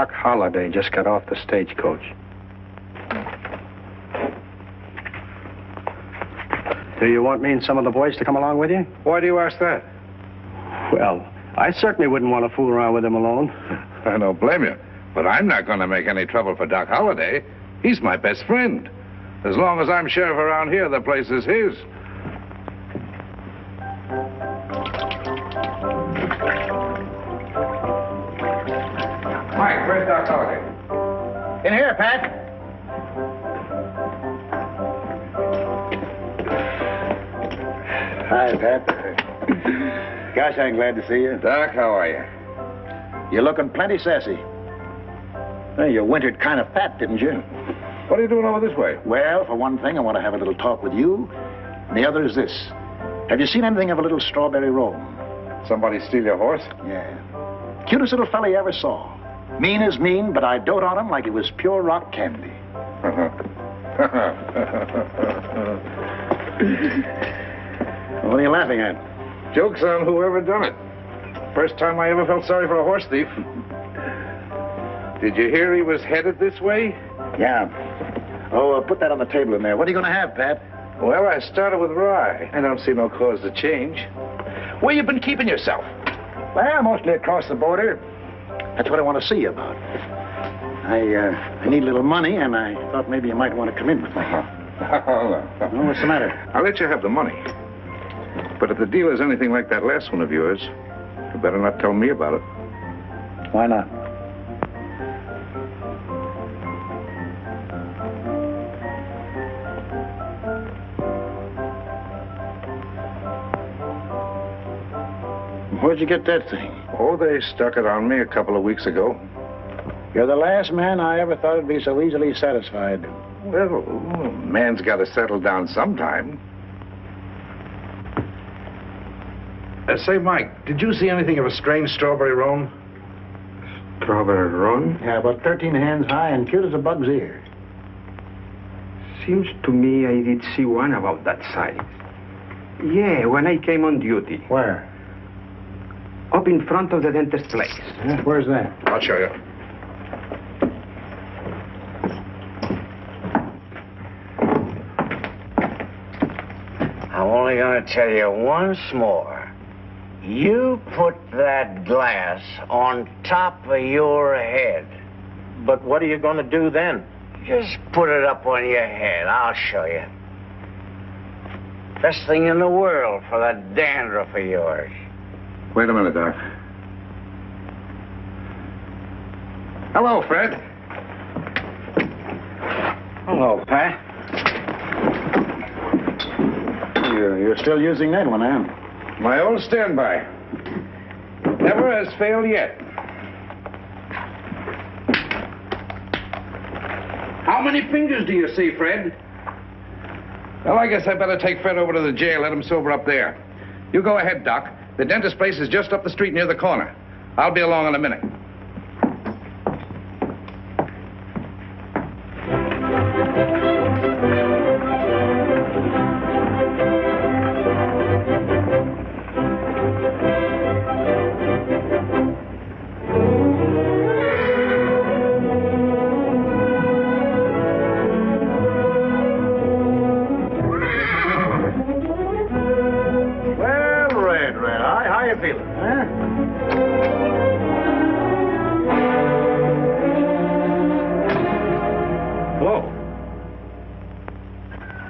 Doc Holliday just got off the stagecoach. Do you want me and some of the boys to come along with you? Why do you ask that? Well, I certainly wouldn't want to fool around with him alone. I don't blame you. But I'm not going to make any trouble for Doc Holliday. He's my best friend. As long as I'm sheriff around here, the place is his. Mike, where's Doc Holliday? In here, Pat. Hi, Pat. Gosh, I'm glad to see you. Doc, how are you? You're looking plenty sassy. Well, you wintered kind of fat, didn't you? What are you doing over this way? Well, for one thing, I want to have a little talk with you. And the other is this. Have you seen anything of a little strawberry roan? Somebody steal your horse? Yeah. Cutest little fella you ever saw. Mean as mean, but I dote on him like he was pure rock candy. What are you laughing at? Joke's on whoever done it. First time I ever felt sorry for a horse thief. Did you hear he was headed this way? Yeah. Oh, put that on the table in there. What are you going to have, Pat? Well, I started with rye. I don't see no cause to change. Where you been keeping yourself? Well, mostly across the border. That's what I want to see you about. I need a little money, and I thought maybe you might want to come in with me. Oh, what's the matter? I'll let you have the money. But if the deal is anything like that last one of yours, you better not tell me about it. Why not? Where'd you get that thing? Oh, they stuck it on me a couple of weeks ago. You're the last man I ever thought would be so easily satisfied. Well, man's got to settle down sometime. Say, Mike, did you see anything of a strange strawberry roan? Strawberry roan? Yeah, about 13 hands high and cute as a bug's ear. Seems to me I did see one about that size. Yeah, when I came on duty. Where? Up in front of the dentist's place. Where's that? I'll show you. I'm only going to tell you once more. You put that glass on top of your head. But what are you going to do then? Just put it up on your head. I'll show you. Best thing in the world for that dandruff of yours. Wait a minute, Doc. Hello, Fred. Hello, Pat. You're still using that one, huh? My old standby. Never has failed yet. How many fingers do you see, Fred? Well, I guess I better take Fred over to the jail, let him sober up there. You go ahead, Doc. The dentist place is just up the street near the corner. I'll be along in a minute.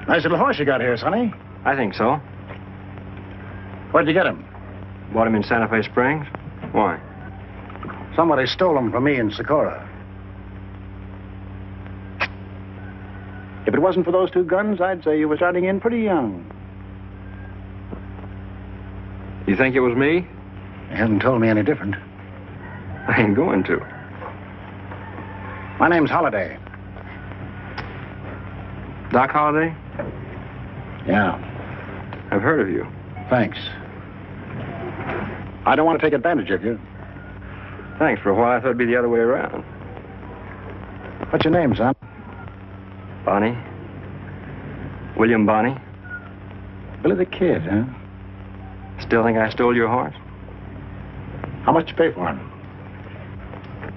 Nice little horse you got here, Sonny. I think so. Where'd you get him? Bought him in Santa Fe Springs. Why? Somebody stole him from me in Socorro. If it wasn't for those two guns, I'd say you were starting in pretty young. You think it was me? You haven't told me any different. I ain't going to. My name's Holliday. Doc Holliday? Yeah. I've heard of you. Thanks. I don't want to take advantage of you. Thanks. For a while, I thought it'd be the other way around. What's your name, son? Bonnie. William Bonnie. Billy the Kid, huh? Still think I stole your horse? How much you pay for him?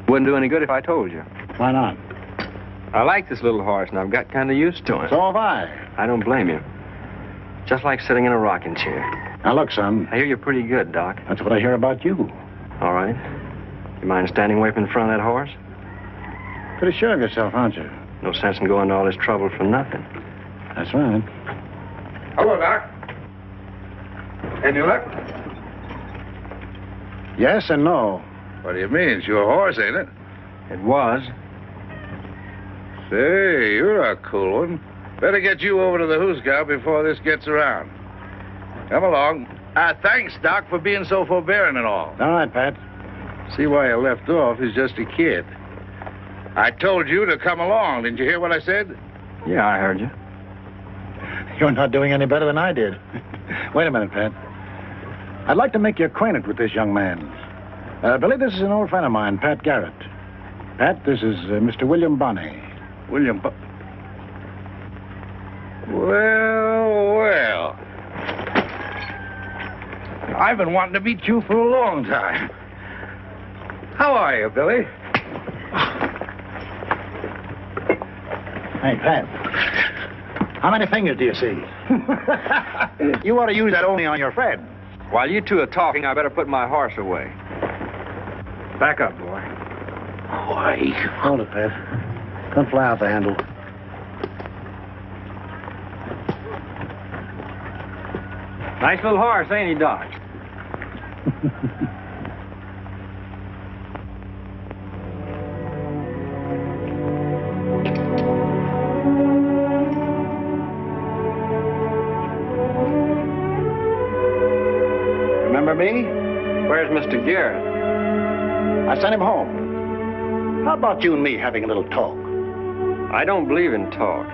Wouldn't do any good if I told you. Why not? I like this little horse, and I've got kind of used to him. So have I. I don't blame you. Just like sitting in a rocking chair. Now, look, son. I hear you're pretty good, Doc. That's what I hear about you. All right. You mind standing away from in front of that horse? Pretty sure of yourself, aren't you? No sense in going to all this trouble for nothing. That's right. Hello, Doc. Any luck? Yes and no. What do you mean? It's your horse, ain't it? It was. Say, you're a cool one. Better get you over to the hoosgow before this gets around. Come along. Thanks, Doc, for being so forbearing and all. All right, Pat. See why you left off. He's just a kid. I told you to come along. Didn't you hear what I said? Yeah, I heard you. You're not doing any better than I did. Wait a minute, Pat. I'd like to make you acquainted with this young man. Billy, this is an old friend of mine, Pat Garrett. Pat, this is Mr. William Bonney. William Well. I've been wanting to meet you for a long time. How are you, Billy? Hey, Pat. How many fingers do you see? You ought to use that only on your friend. While you two are talking, I better put my horse away. Back up, boy. Boy. Hold it, Pat. Don't fly out the handle. Nice little horse, ain't he, Doc? Remember me? Where's Mr. Garrett? I sent him home. How about you and me having a little talk? I don't believe in talk,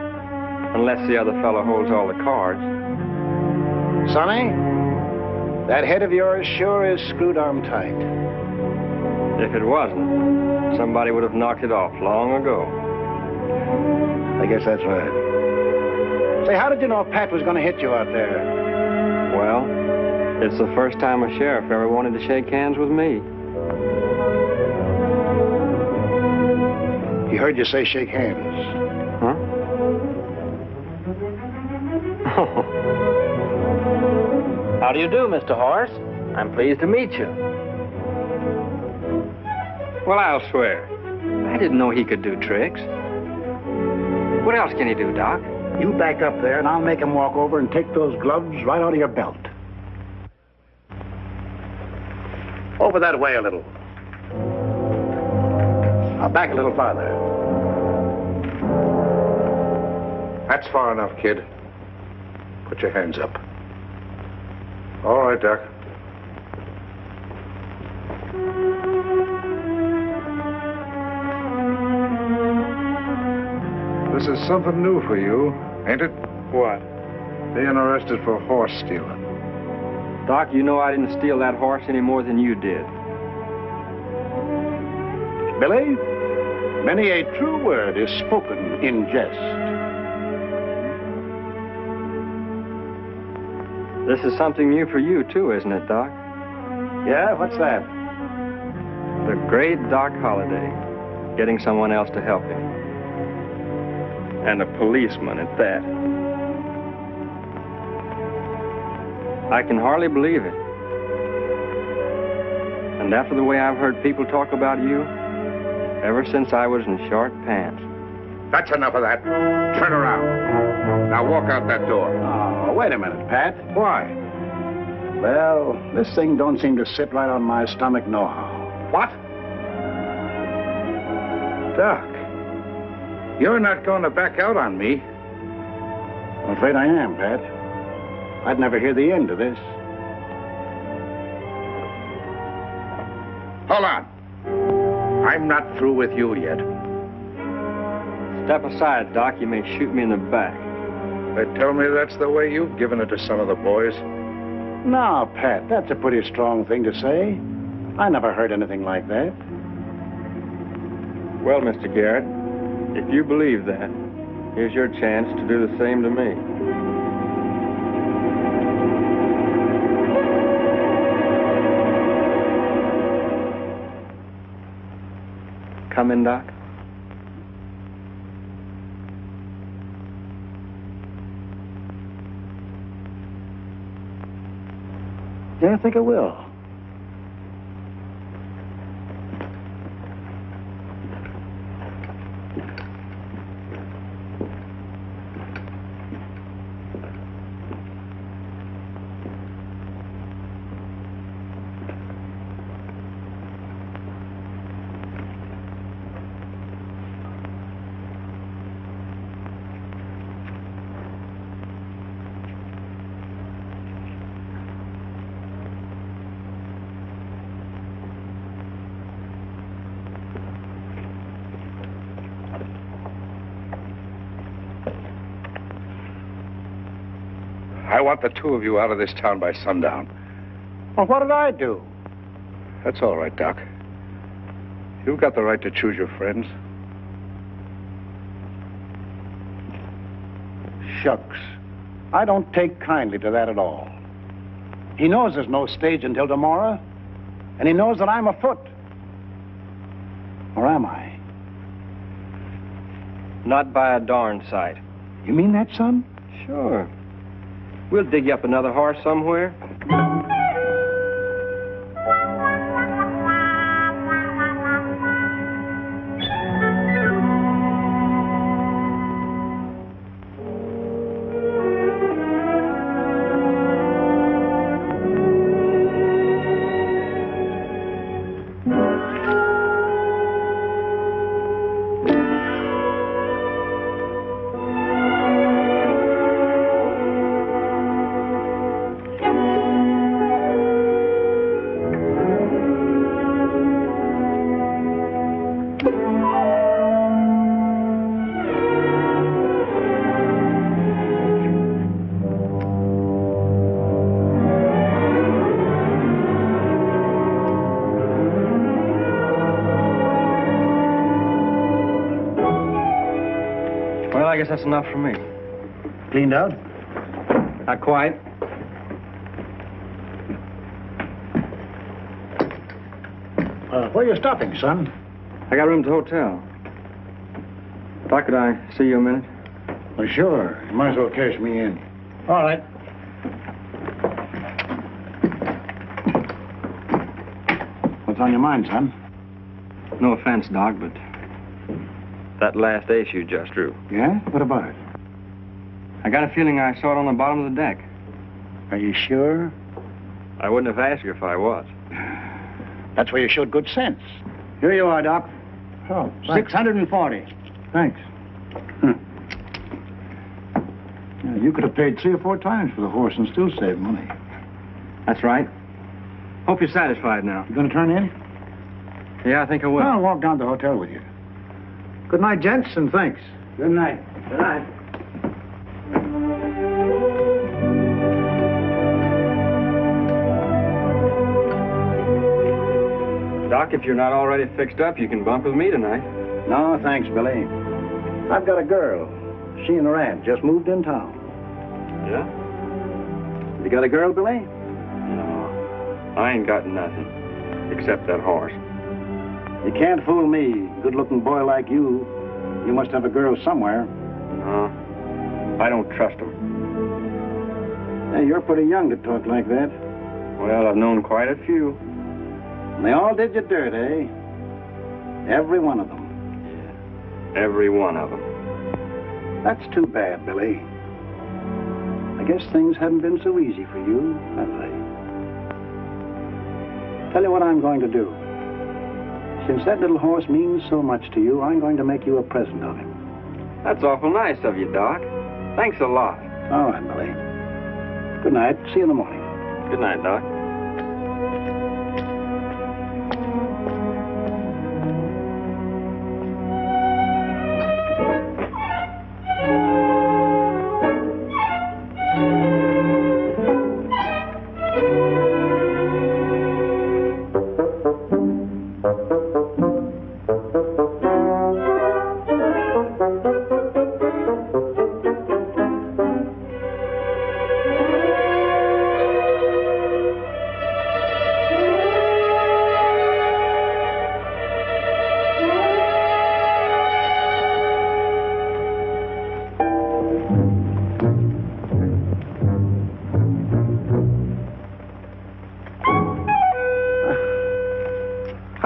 unless the other fellow holds all the cards. Sonny, that head of yours sure is screwed arm tight. If it wasn't, somebody would have knocked it off long ago. I guess that's right. Say, how did you know Pat was going to hit you out there? Well, it's the first time a sheriff ever wanted to shake hands with me. He heard you say shake hands. Huh? How do you do, Mr. Horse? I'm pleased to meet you. Well, I'll swear. I didn't know he could do tricks. What else can he do, Doc? You back up there, and I'll make him walk over and take those gloves right out of your belt. Over that way a little. Now back a little farther. That's far enough, kid. Put your hands up. All right, Doc. This is something new for you, ain't it? What? Being arrested for horse stealing. Doc, you know I didn't steal that horse any more than you did. Billy, many a true word is spoken in jest. This is something new for you, too, isn't it, Doc? Yeah, what's that? The great Doc Holliday, getting someone else to help him. And a policeman at that. I can hardly believe it. And after the way I've heard people talk about you, ever since I was in short pants. That's enough of that. Turn around. Now walk out that door. Oh, wait a minute, Pat. Why? Well, this thing don't seem to sit right on my stomach nohow. What? Doc, you're not going to back out on me. I'm afraid I am, Pat. I'd never hear the end of this. Hold on. I'm not through with you yet. Step aside, Doc. You may shoot me in the back. They tell me that's the way you've given it to some of the boys. Now, Pat, that's a pretty strong thing to say. I never heard anything like that. Well, Mr. Garrett, if you believe that, here's your chance to do the same to me. come in, Doc? Yeah, I think I will. I want the two of you out of this town by sundown. Well, what did I do? That's all right, Doc. You've got the right to choose your friends. Shucks. I don't take kindly to that at all. He knows there's no stage until tomorrow, and he knows that I'm afoot. Or am I? Not by a darn sight. You mean that, son? Sure. We'll dig you up another horse somewhere. Well, I guess that's enough for me. Cleaned out? Not quite. Where are you stopping, son? I got room at the hotel. Doc, could I see you a minute? Well, sure. You might as well cash me in. All right. What's on your mind, son? No offense, Doc, but that last ace you just drew. Yeah? What about it? I got a feeling I saw it on the bottom of the deck. Are you sure? I wouldn't have asked you if I was. That's where you showed good sense. Here you are, Doc. Oh, thanks. 640. Thanks. Yeah, you could have paid 3 or 4 times for the horse and still saved money. That's right. Hope you're satisfied now. You gonna turn in? Yeah, I think I will. Well, I'll walk down to the hotel with you. Good night, gents, and thanks. Good night. Good night. Doc, if you're not already fixed up, you can bump with me tonight. No, thanks, Billy. I've got a girl. She and her aunt just moved in town. Yeah? You got a girl, Billy? No. I ain't got nothing. Except that horse. You can't fool me. Good-looking boy like you. You must have a girl somewhere. No. I don't trust them. Hey, you're pretty young to talk like that. Well, I've known quite a few. And they all did you dirt, eh? Every one of them. Every one of them. That's too bad, Billy. I guess things haven't been so easy for you, have they? Tell you what I'm going to do. Since that little horse means so much to you, I'm going to make you a present of him. That's awful nice of you, Doc. Thanks a lot. All right, Billy. Good night. See you in the morning. Good night, Doc.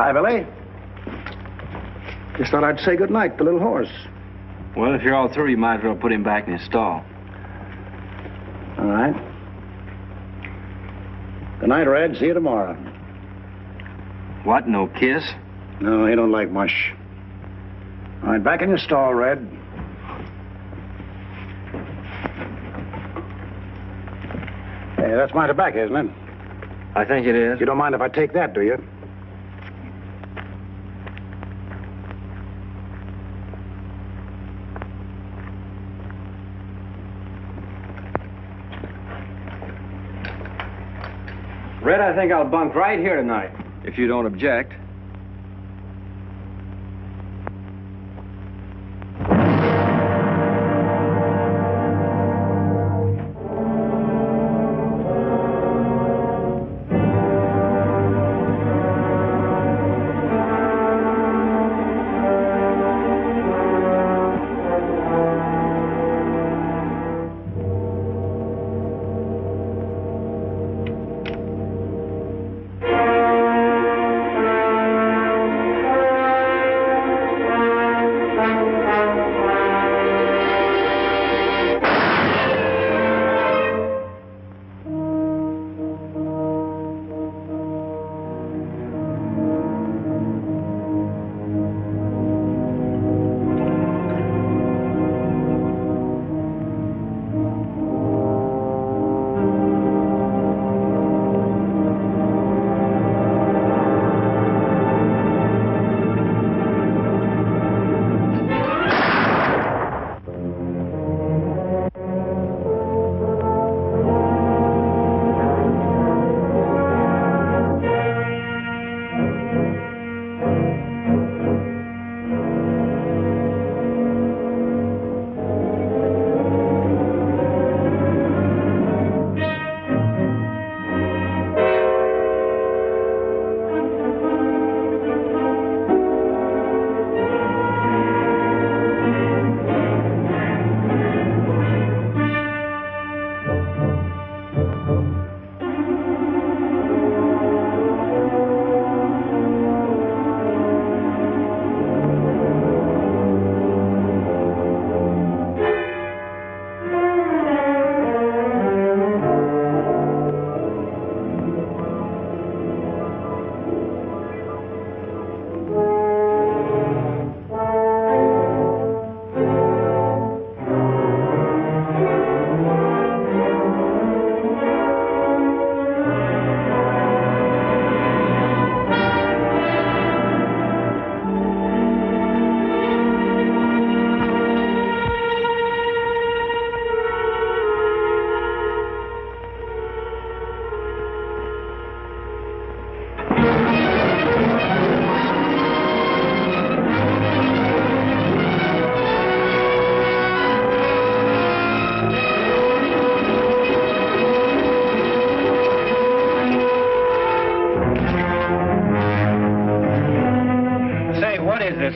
Hi, Billy. Just thought I'd say goodnight to the little horse. Well, if you're all through, you might as well put him back in his stall. All right. Good night, Red. See you tomorrow. What, no kiss? No, he don't like mush. All right, back in your stall, Red. Hey, that's my tobacco, isn't it? I think it is. You don't mind if I take that, do you? Red, I think I'll bunk right here tonight, if you don't object.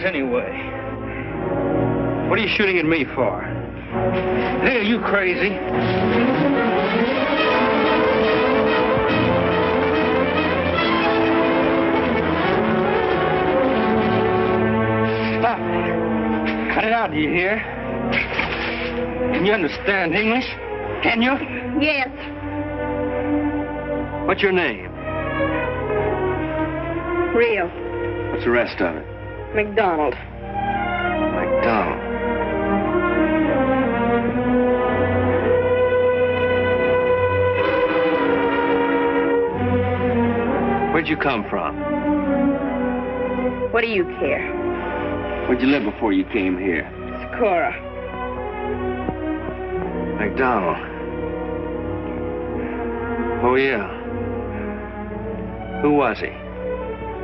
Anyway, what are you shooting at me for? Hey, are you crazy? Stop it. Cut it out, do you hear? Can you understand English? Can you? Yes. What's your name? Real. What's the rest of it? McDonald. McDonald. Where'd you come from? What do you care? Where'd you live before you came here? Socorro. McDonald. Oh, yeah. Who was he?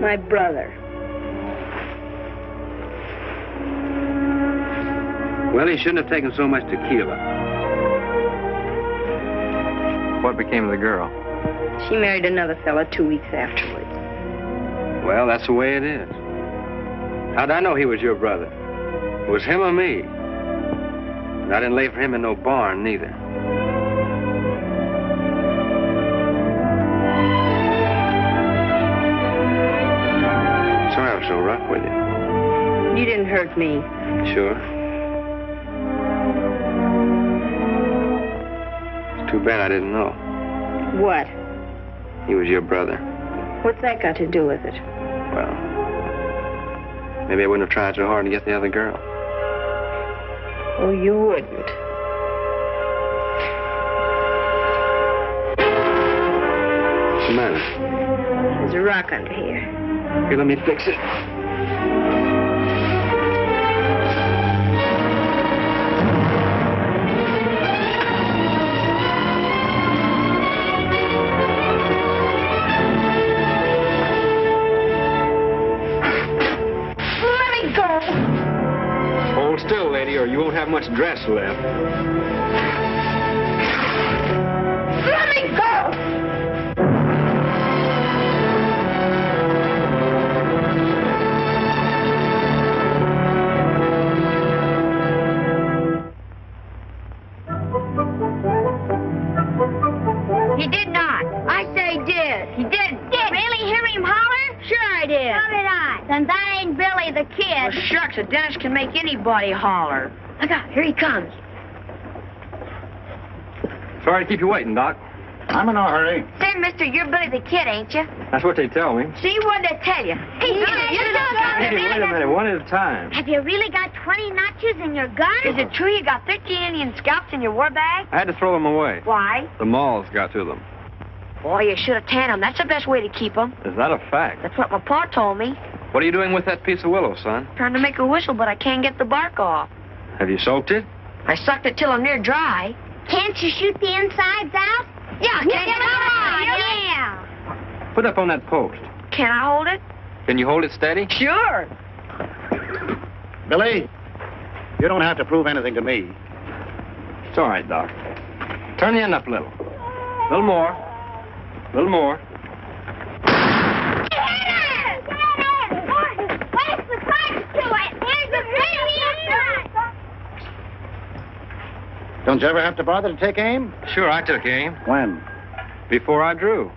My brother. Well, he shouldn't have taken so much tequila. What became of the girl? She married another fella 2 weeks afterwards. Well, that's the way it is. How'd I know he was your brother? It was him or me. And I didn't lay for him in no barn, neither. so rough with you. You didn't hurt me. Sure. It's too bad I didn't know. What? He was your brother. What's that got to do with it? Well, maybe I wouldn't have tried so hard to get the other girl. Oh, you wouldn't. What's the matter? There's a rock under here. Here, let me fix it. Hold still, lady, or you won't have much dress left. Let me go! He did not. I say he did. He didn't. Did really hear him holler? Sure I did. So did I. Then that ain't Billy the Kid. Well, shucks, a dentist can make anybody holler. Look out, here he comes. Sorry to keep you waiting, Doc. I'm in no hurry. Say, mister, you're Billy the Kid, ain't you? That's what they tell me. See, what did I tell you? Hey, wait a minute, one at a time. Have you really got 20 notches in your gun? Is it true you got 13 Indian scalps in your war bag? I had to throw them away. Why? The moths got to them. Boy, you should have tanned them. That's the best way to keep them. Is that a fact? That's what my pa told me. What are you doing with that piece of willow, son? Trying to make a whistle, but I can't get the bark off. Have you soaked it? I sucked it till I'm near dry. Can't you shoot the insides out? Yeah, Yeah. Put it up on that post. Can I hold it? Can you hold it steady? Sure. Billy, you don't have to prove anything to me. It's all right, Doc. Turn the end up a little. A little more. A little more. Don't you ever have to bother to take aim? Sure, I took aim. When? Before I drew.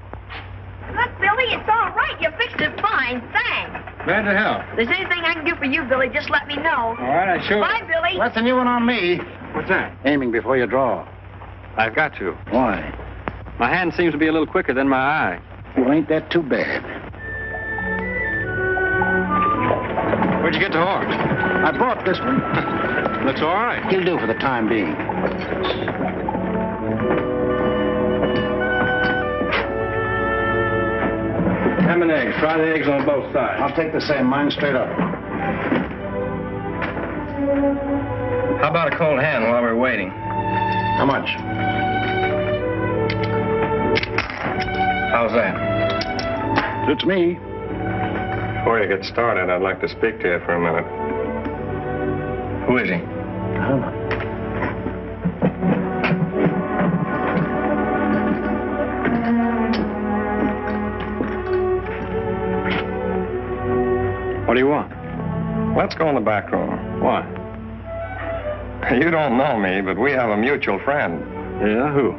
Look, Billy, it's all right. You fixed it fine. Thanks. Glad to help. If there's anything I can do for you, Billy, just let me know. All right, I sure. Bye, Billy. That's a new one on me. What's that? Aiming before you draw. I've got to. Why? My hand seems to be a little quicker than my eye. Well, ain't that too bad? Where'd you get the horse? I bought this one. Looks all right. He'll do for the time being. Ham and eggs. Fry the eggs on both sides. I'll take the same. Mine straight up. How about a cold hand while we're waiting? How much? How's that? Suits me. Before you get started, I'd like to speak to you for a minute. Who is he? I don't know. What do you want? Let's go in the back room. Why? You don't know me, but we have a mutual friend. Yeah, who?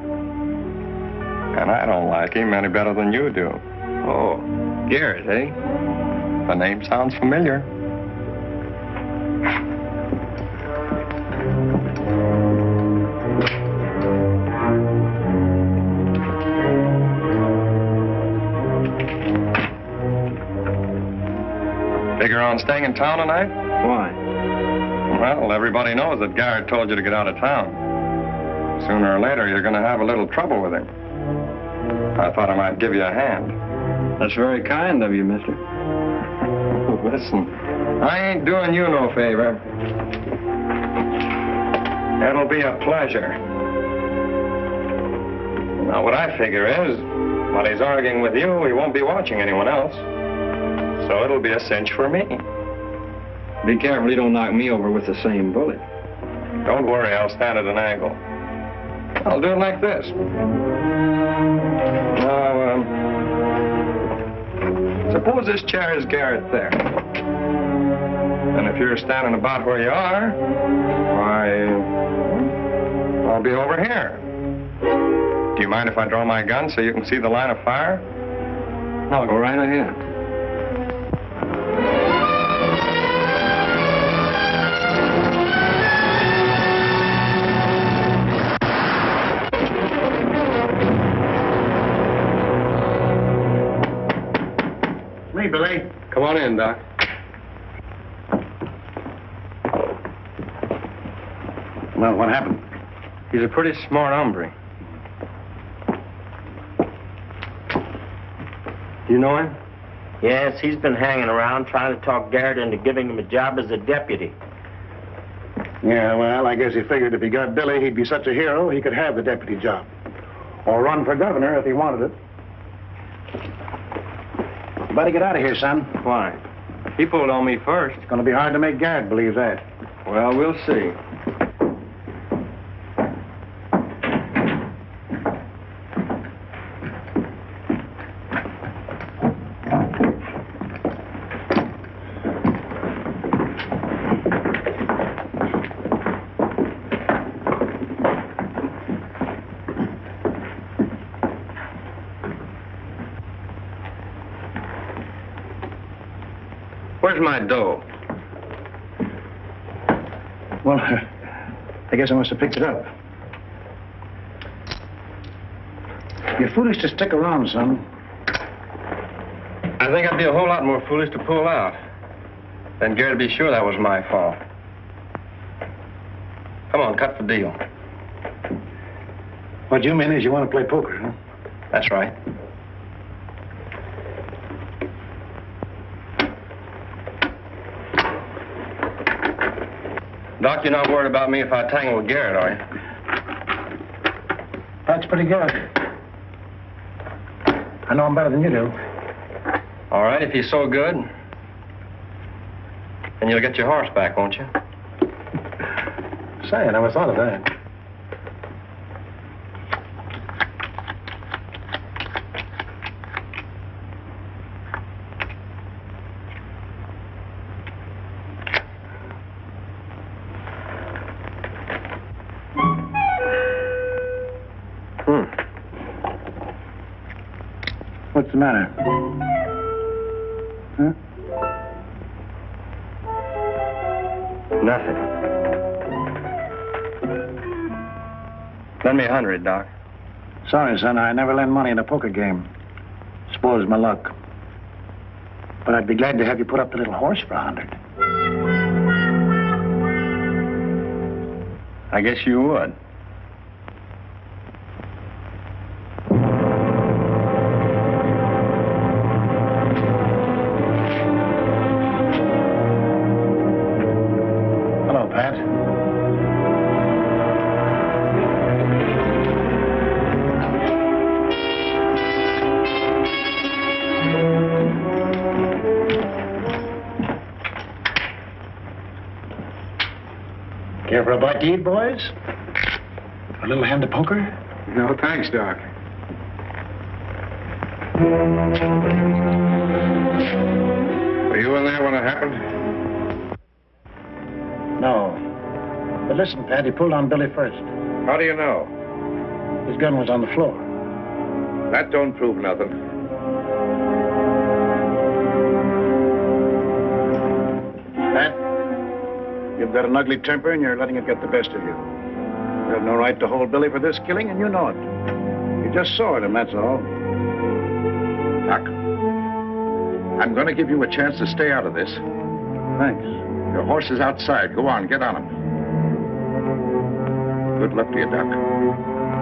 And I don't like him any better than you do. Oh, Garrett, eh? The name sounds familiar. Figure on staying in town tonight? Why? Well, everybody knows that Garrett told you to get out of town. Sooner or later, you're going to have a little trouble with him. I thought I might give you a hand. That's very kind of you, mister. Listen, I ain't doing you no favor. It'll be a pleasure. Now, what I figure is, while he's arguing with you, he won't be watching anyone else. So it'll be a cinch for me. Be careful you don't knock me over with the same bullet. Don't worry, I'll stand at an angle. I'll do it like this. Now, suppose this chair is Garrett there. And if you're standing about where you are, why, I'll be over here. Do you mind if I draw my gun so you can see the line of fire? No, go right ahead. on in, Doc. Well, what happened? He's a pretty smart hombre. You know him? Yes, he's been hanging around trying to talk Garrett into giving him a job as a deputy. Yeah, well, I guess he figured if he got Billy, he'd be such a hero, he could have the deputy job. Or run for governor if he wanted it. You better get out of here, son. Why? He pulled on me first. It's going to be hard to make Garrett believe that. Well, we'll see. Where's my dough? Well, I guess I must have picked it up. You're foolish to stick around, son. I think I'd be a whole lot more foolish to pull out. Then Garrett would be sure that was my fault. Come on, cut the deal. What you mean is you want to play poker, huh? That's right. Doc, you're not worried about me if I tangle with Garrett, are you? That's pretty good. I know him better than you do. All right, if he's so good. Then you'll get your horse back, won't you? Say, I never thought of that. What's the matter? Huh? Nothing. Lend me $100, Doc. Sorry, son, I never lend money in a poker game. Spoils my luck. But I'd be glad to have you put up the little horse for $100. I guess you would. Hello, Pat. Care for a bite to eat, boys? A little hand of poker? No, thanks, Doc. Were you in there when it happened? No. But listen, Pat, he pulled on Billy first. How do you know? His gun was on the floor. That don't prove nothing. Pat, you've got an ugly temper and you're letting it get the best of you. You have no right to hold Billy for this killing, and you know it. You just saw it, and that's all. Doc, I'm going to give you a chance to stay out of this. Thanks. Your horse is outside. Go on, get on him. Good luck to you, Doc.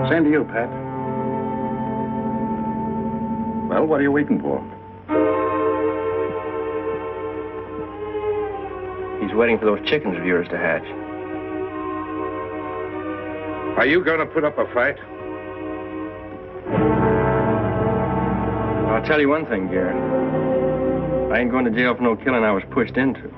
Same to you, Pat. Well, what are you waiting for? He's waiting for those chickens of yours to hatch. Are you going to put up a fight? I'll tell you one thing, Garrett. I ain't going to jail for no killing I was pushed into.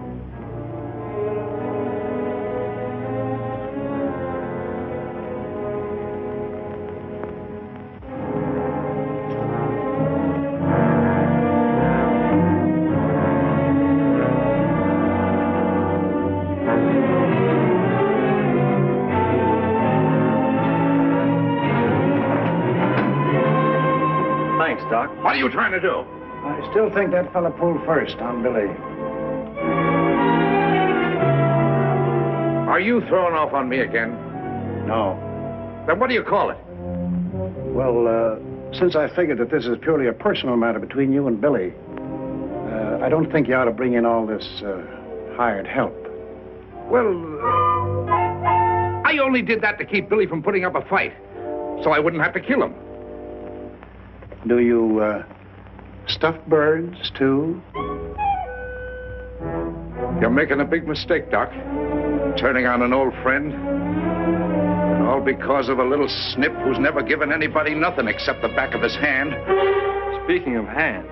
Thanks, Doc. What are you trying to do? I still think that fella pulled first on Billy. Are you throwing off on me again? No. Then what do you call it? Well, since I figured that this is purely a personal matter between you and Billy, I don't think you ought to bring in all this hired help. Well, I only did that to keep Billy from putting up a fight, so I wouldn't have to kill him. Do you stuff birds, too? You're making a big mistake, Doc. Turning on an old friend. And all because of a little snip who's never given anybody nothing except the back of his hand. Speaking of hands.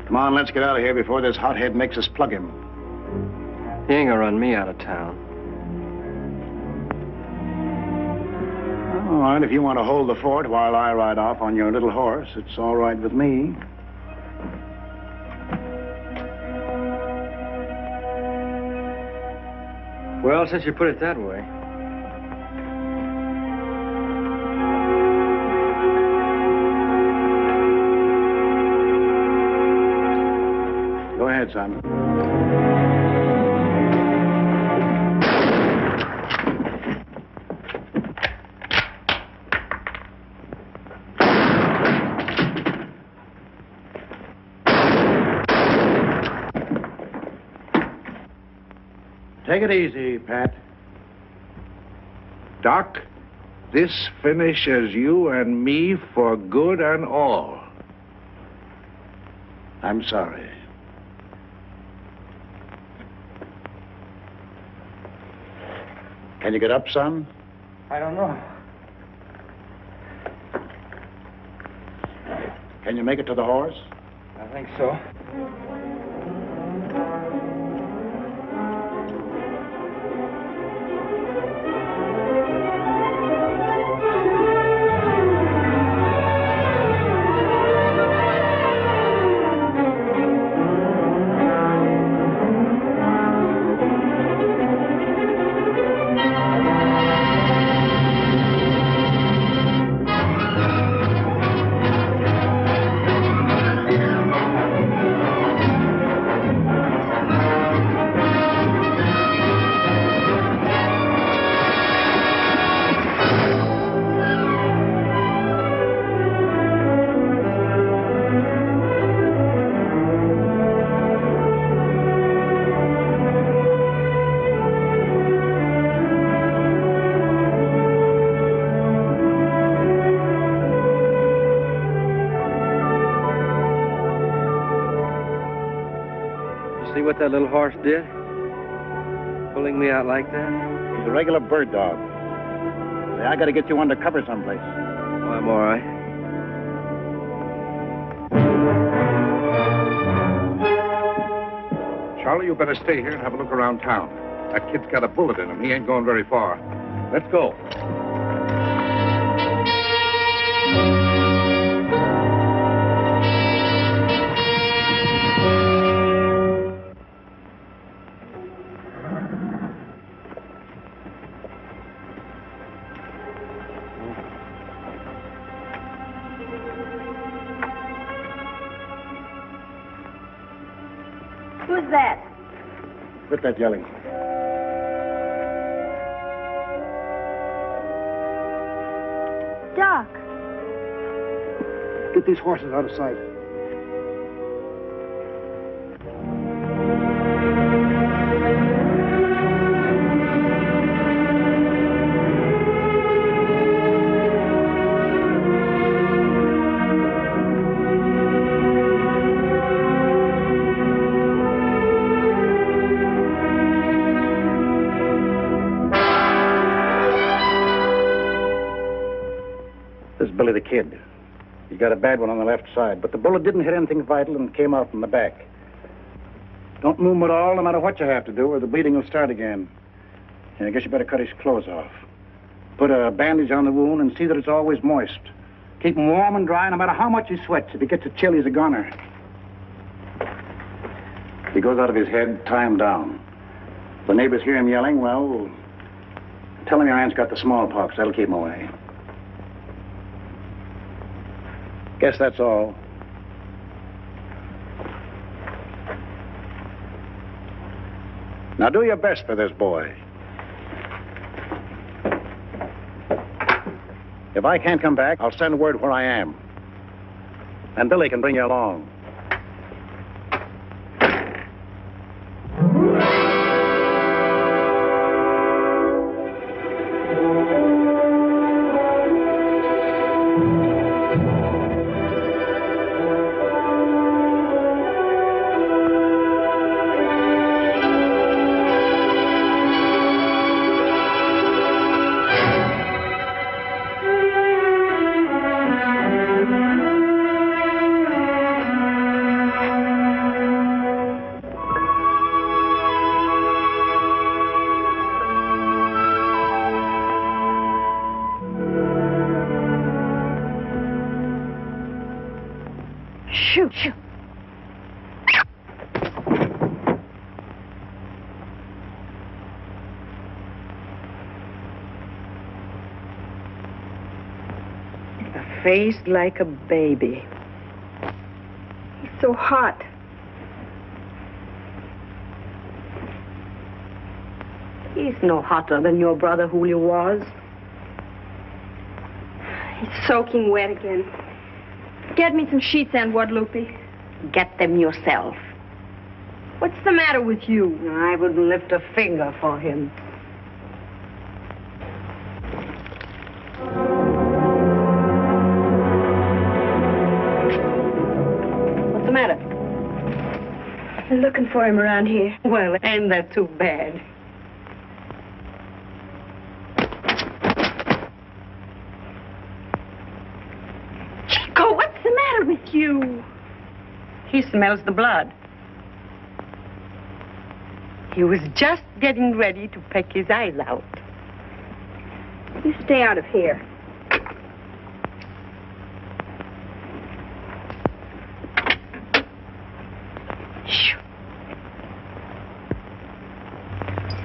Come on, let's get out of here before this hothead makes us plug him. He ain't gonna run me out of town. All right, if you want to hold the fort while I ride off on your little horse, it's all right with me. Well, since you put it that way. Go ahead, son. Take it easy, Pat. Doc, this finishes you and me for good and all. I'm sorry. Can you get up, son? I don't know. Can you make it to the horse? I think so. See what that little horse did? Pulling me out like that? He's a regular bird dog. Say, I gotta get you under cover someplace. Oh, I'm all right. Charlie, you better stay here and have a look around town. That kid's got a bullet in him. He ain't going very far. Let's go. Who's that? Quit that yelling. Doc. Get these horses out of sight. Billy the Kid. He got a bad one on the left side, but the bullet didn't hit anything vital and came out from the back. Don't move him at all, no matter what you have to do, or the bleeding will start again. And I guess you better cut his clothes off. Put a bandage on the wound and see that it's always moist. Keep him warm and dry, no matter how much he sweats. If he gets a chill, he's a goner. If he goes out of his head, tie him down. If the neighbors hear him yelling, well, tell him your aunt's got the smallpox. That'll keep him away. Guess that's all. Now do your best for this boy. If I can't come back, I'll send word where I am. And Billy can bring you along. Shoot, shoot. A face like a baby. He's so hot. He's no hotter than your brother Julio was. He's soaking wet again. Get me some sheets and Guadalupe. Get them yourself. What's the matter with you? I wouldn't lift a finger for him. What's the matter? They're looking for him around here. Well, ain't that too bad? Chico, what's the matter with you? He smells the blood. He was just getting ready to peck his eyes out. You stay out of here.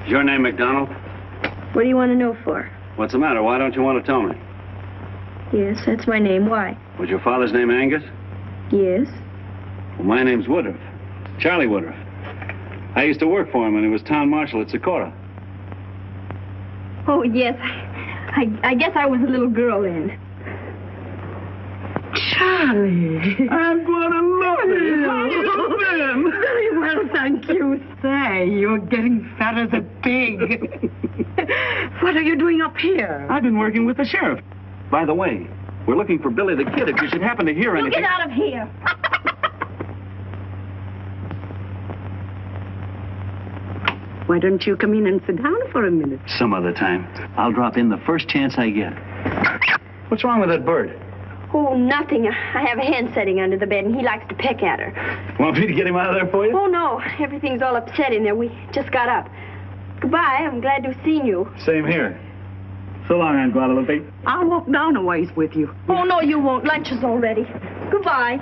Is your name McDonald? What do you want to know for? What's the matter? Why don't you want to tell me? Yes, that's my name. Why? Was your father's name Angus? Yes. Well, my name's Woodruff. Charlie Woodruff. I used to work for him when he was town marshal at Socorro. Oh, yes. I guess I was a little girl then. Charlie. I'm Guadalupe. How you been? Very well, thank you. Say, you're getting fat as a pig. What are you doing up here? I've been working with the sheriff. By the way, we're looking for Billy the Kid. If you should happen to hear You anything... get out of here. Why don't you come in and sit down for a minute? Some other time. I'll drop in the first chance I get. What's wrong with that bird? Oh, nothing. I have a hen sitting under the bed, and he likes to peck at her. Want me to get him out of there for you? Oh, no. Everything's all upset in there. We just got up. Goodbye. I'm glad to have seen you. Same here. So long, Aunt Guadalupe. I'll walk down a ways with you. Oh, no, you won't. Lunch is all ready. Goodbye.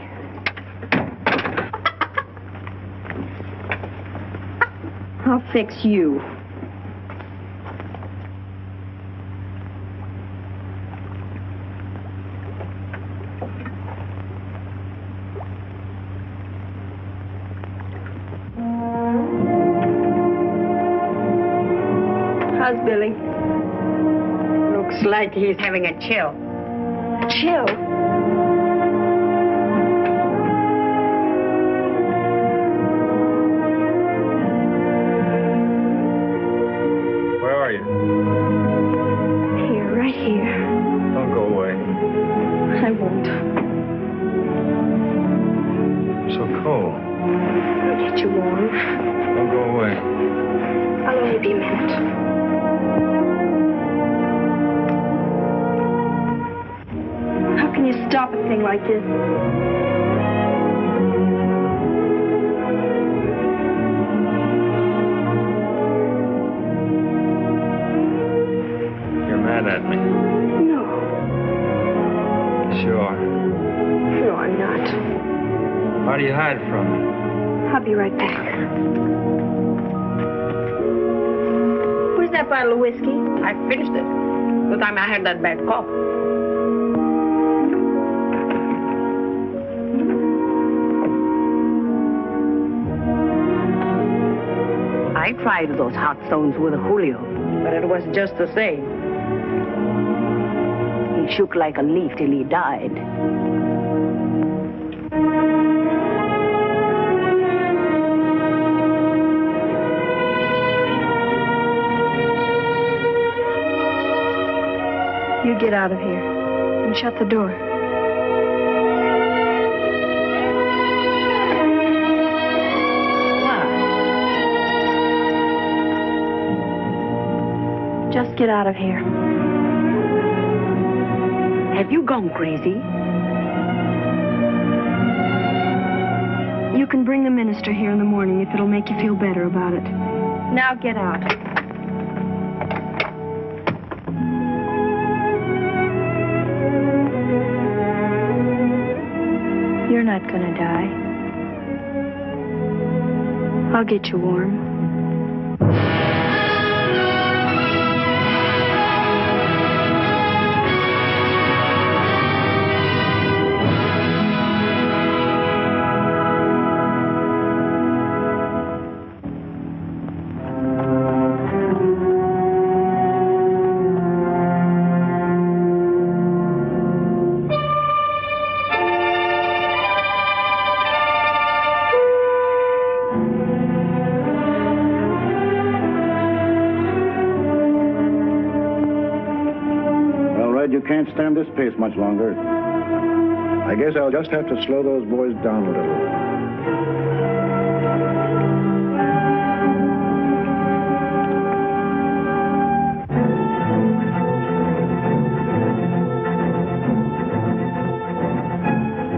I'll fix you. How's Billy? Looks like he's having a chill. A chill? Where are you? Here, right here. Don't go away. I won't. So cold. I'll get you warm. Don't go away. I'll only be a minute. How can you stop a thing like this? You're mad at me. No. Sure. No, I'm not. Why do you hide from me? I'll be right back. Where's that bottle of whiskey? I finished it. The time I had that bad cough. I tried those hot stones with Julio, but it was just the same. He shook like a leaf till he died. You get out of here and shut the door. Just get out of here. Have you gone crazy? You can bring the minister here in the morning if it'll make you feel better about it. Now get out. You're not gonna die. I'll get you warm. You can't stand this pace much longer. I guess I'll just have to slow those boys down a little.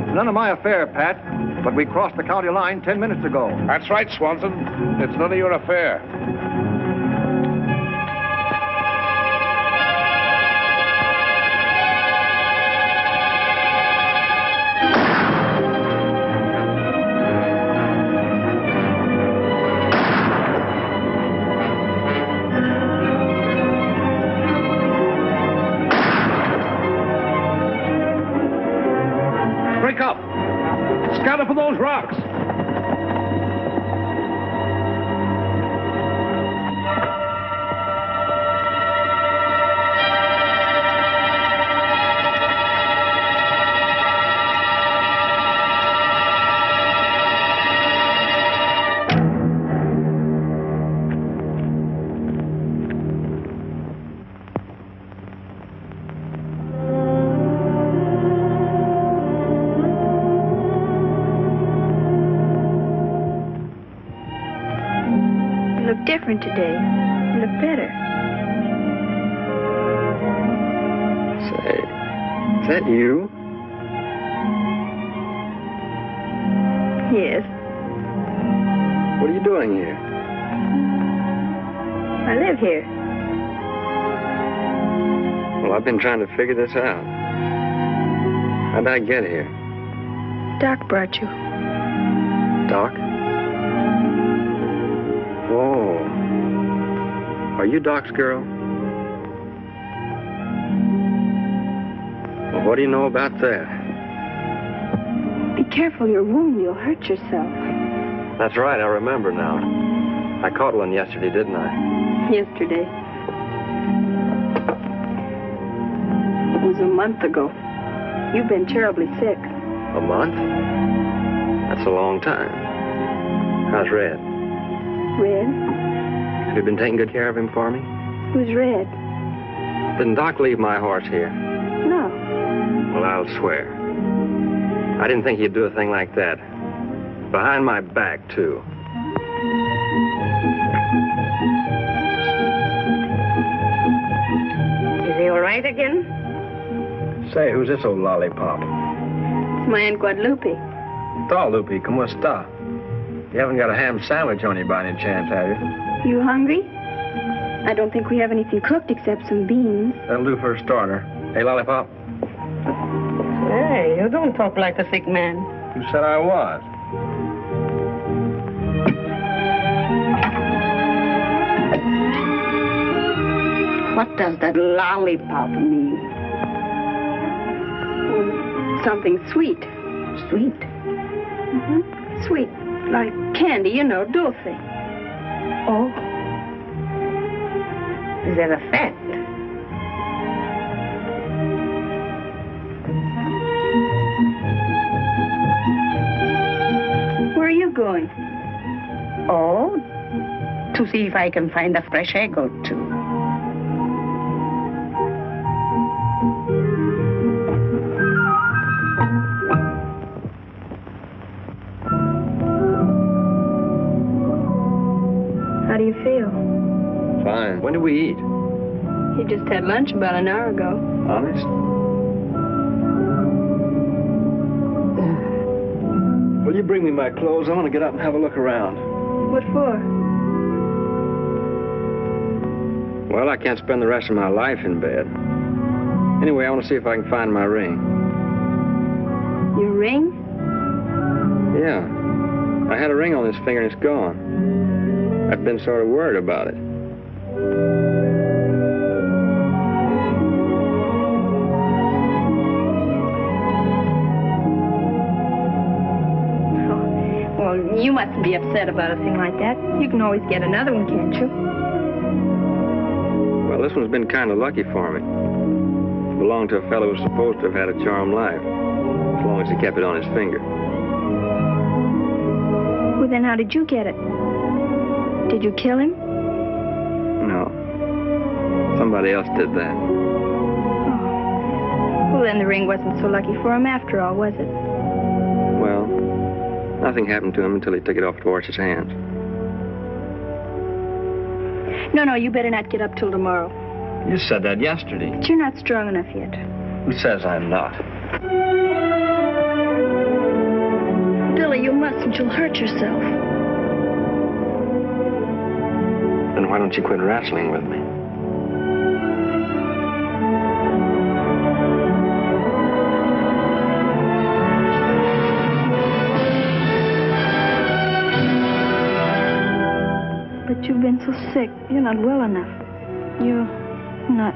It's none of my affair, Pat, but we crossed the county line 10 minutes ago. That's right, Swanson. It's none of your affair. Scatter for those rocks. Different today. You look better. Say, is that you? Yes. What are you doing here? I live here. Well, I've been trying to figure this out. How'd I get here? Doc brought you. Doc? Oh. Are you Doc's girl? Well, what do you know about that? Be careful your wound. You'll hurt yourself. That's right, I remember now. I caught one yesterday, didn't I? Yesterday. It was a month ago. You've been terribly sick. A month? That's a long time. How's Red? Red? Have you been taking good care of him for me? Who's Red? Didn't Doc leave my horse here? No. Well, I'll swear. I didn't think you'd do a thing like that. Behind my back, too. Is he all right again? Say, who's this old lollipop? It's my Aunt Guadalupe. Guadalupe, como esta? You haven't got a ham sandwich on you by any chance, have you? You hungry? I don't think we have anything cooked except some beans. That'll do for a starter. Hey, lollipop. Hey, you don't talk like a sick man. Who said I was? What does that lollipop mean? Something sweet. Sweet? Mm-hmm. Sweet. Like candy, you know, dulce. Oh. Is that a fact? going? Oh, to see if I can find a fresh egg or two. How do you feel? Fine. When did we eat? You just had lunch about an hour ago. Honest? Will you bring me my clothes? I want to get up and have a look around. What for? Well, I can't spend the rest of my life in bed. Anyway, I want to see if I can find my ring. Your ring? Yeah. I had a ring on this finger and it's gone. I've been sort of worried about it. Well, you mustn't be upset about a thing like that. You can always get another one, can't you? Well, this one's been kind of lucky for me. It belonged to a fellow who was supposed to have had a charmed life, as long as he kept it on his finger. Well, then how did you get it? Did you kill him? No. Somebody else did that. Oh. Well, then the ring wasn't so lucky for him after all, was it? Well, nothing happened to him until he took it off to wash his hands. No, you better not get up till tomorrow. You said that yesterday. But you're not strong enough yet. Who says I'm not? Billy, you mustn't. You'll hurt yourself. Then why don't you quit wrestling with me? But you've been so sick. You're not well enough. You're not...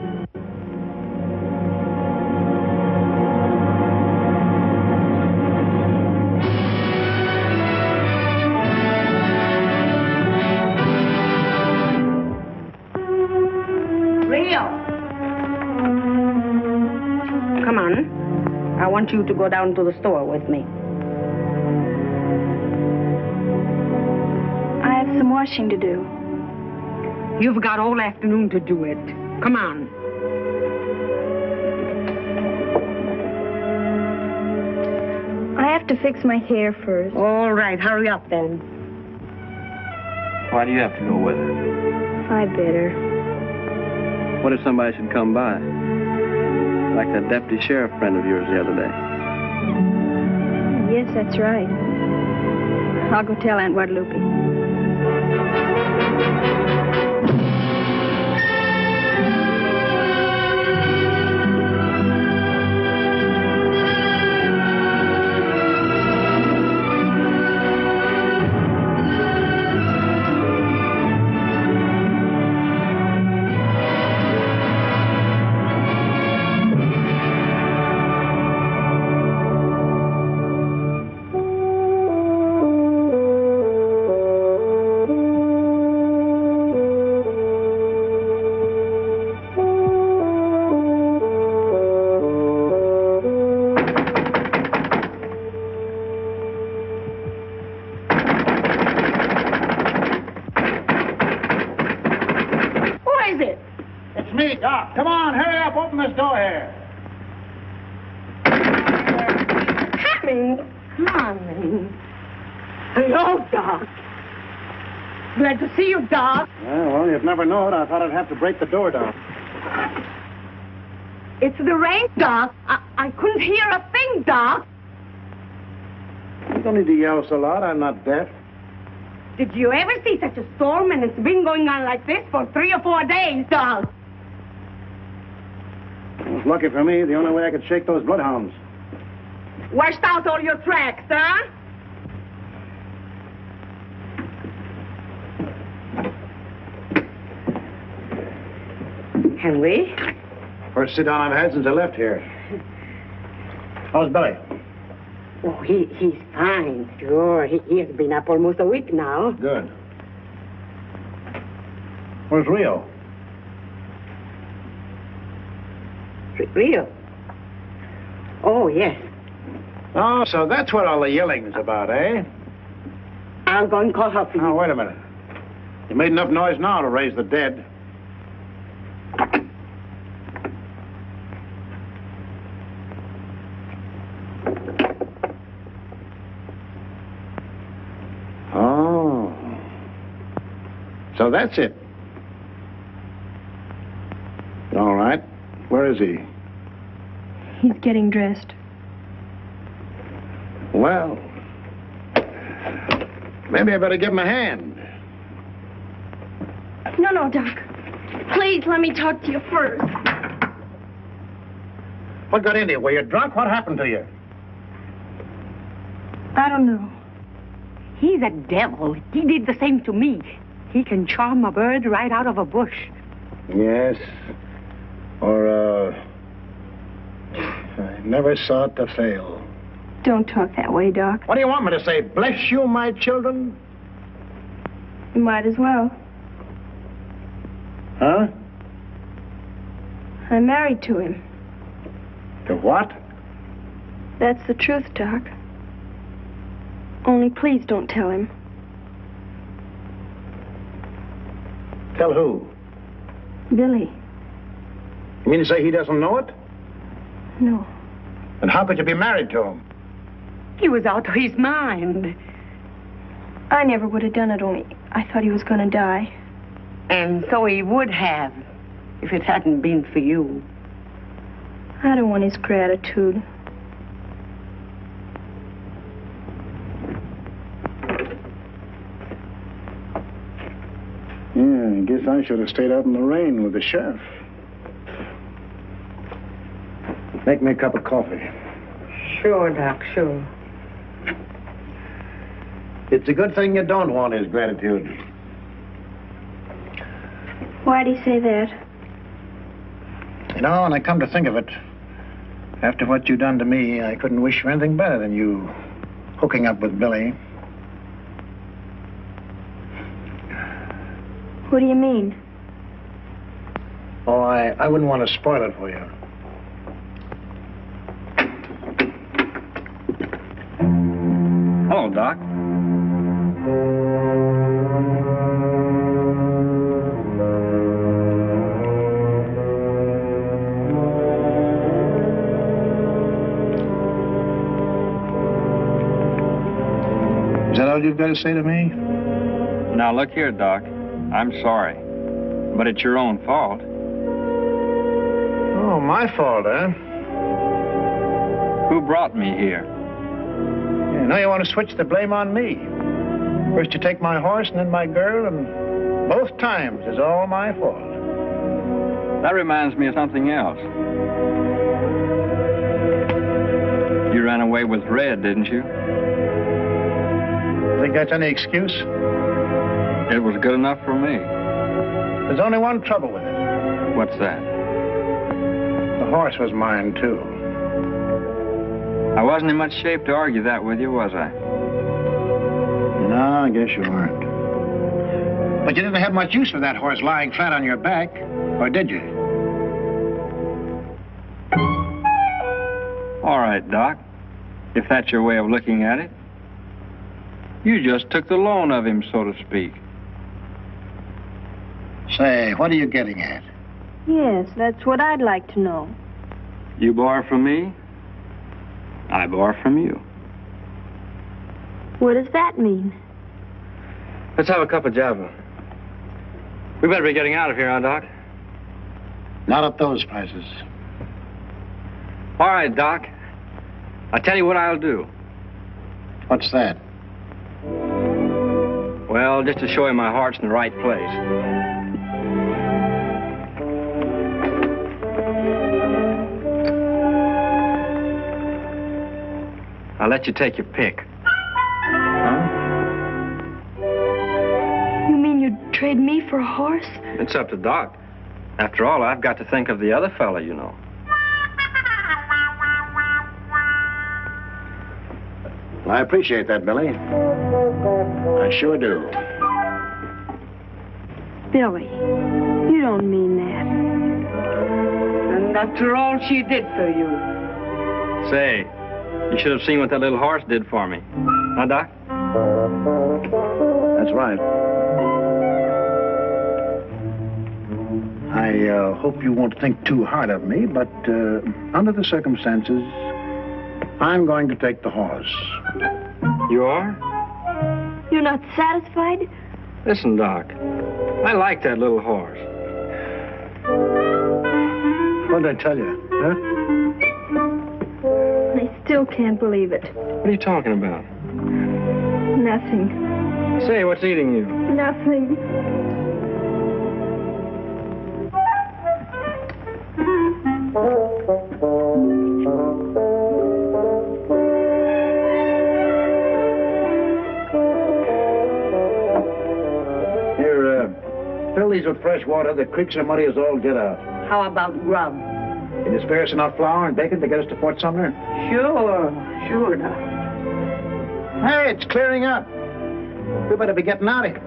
Come on. I want you to go down to the store with me. I have some washing to do. You've got all afternoon to do it. Come on. I have to fix my hair first. All right, hurry up then. Why do you have to go with her? I better. What if somebody should come by? Like that deputy sheriff friend of yours the other day. Yes, that's right. I'll go tell Aunt Guadalupe. Doc, come on, hurry up, open this door here. Coming. Hello, Doc. Glad to see you, Doc. Well, you'd never know it. I thought I'd have to break the door down. It's the rain, Doc. I couldn't hear a thing, Doc. You don't need to yell so loud. I'm not deaf. Did you ever see such a storm? And it's been going on like this for 3 or 4 days, Doc. It was lucky for me. The only way I could shake those bloodhounds. Washed out all your tracks, huh? Henry? First sit down I've had since I left here. How's Billy? Oh, he's fine, sure. He has been up almost a week now. Good. Where's Rio? Rio? Oh, yes. Oh, so that's what all the yelling's about, eh? I'm going to call her for you. Now, wait a minute. You made enough noise now to raise the dead. Oh. So that's it. All right. Where is he? He's getting dressed. Well, maybe I better give him a hand. No, Doc. Please let me talk to you first. What got into you? Were you drunk? What happened to you? I don't know. He's a devil. He did the same to me. He can charm a bird right out of a bush. Yes. Or, I never saw it to fail. Don't talk that way, Doc. What do you want me to say? Bless you, my children? You might as well. Huh? I'm married to him. To what? That's the truth, Doc. Only please don't tell him. Tell who? Billy. You mean to say he doesn't know it? No. Then how could you be married to him? He was out of his mind. I never would have done it, only I thought he was going to die. And so he would have, if it hadn't been for you. I don't want his gratitude. Yeah, I guess I should have stayed out in the rain with the sheriff. Make me a cup of coffee. Sure, Doc, sure. It's a good thing you don't want his gratitude. Why'd he say that? You know, when I come to think of it, after what you done to me, I couldn't wish for anything better than you hooking up with Billy. What do you mean? Oh, I wouldn't want to spoil it for you. Hello, Doc. Is that all you've got to say to me? Now, look here, Doc. I'm sorry, but it's your own fault. Oh, my fault, huh? Who brought me here? Yeah, now you want to switch the blame on me. First you take my horse and then my girl, and both times it's all my fault. That reminds me of something else. You ran away with Red, didn't you? Think that's any excuse? It was good enough for me. There's only one trouble with it. What's that? The horse was mine, too. I wasn't in much shape to argue that with you, was I? No, I guess you weren't. But you didn't have much use for that horse lying flat on your back, or did you? All right, Doc. If that's your way of looking at it. You just took the loan of him, so to speak. Say, what are you getting at? Yes, that's what I'd like to know. You borrow from me, I borrow from you. What does that mean? Let's have a cup of Java. We better be getting out of here, huh, Doc? Not at those prices. All right, Doc. I'll tell you what I'll do. What's that? Well, just to show you my heart's in the right place. I'll let you take your pick. Huh? You mean you'd trade me for a horse? It's up to Doc. After all, I've got to think of the other fella, you know. I appreciate that, Billy. I sure do. Billy, you don't mean that. And after all she did for you. Say, you should have seen what that little horse did for me. Huh, Doc? That's right. I hope you won't think too hard of me, but under the circumstances, I'm going to take the horse. You are? You're not satisfied? Listen, Doc. I like that little horse. What did I tell you, huh? I still can't believe it. What are you talking about? Nothing. Say, what's eating you? Nothing. Here, fill these with fresh water. The creeks are muddy as all get out. How about grub? Can you spare us enough flour and bacon to get us to Fort Sumner? Sure, Doc. Hey, it's clearing up. We better be getting out of here.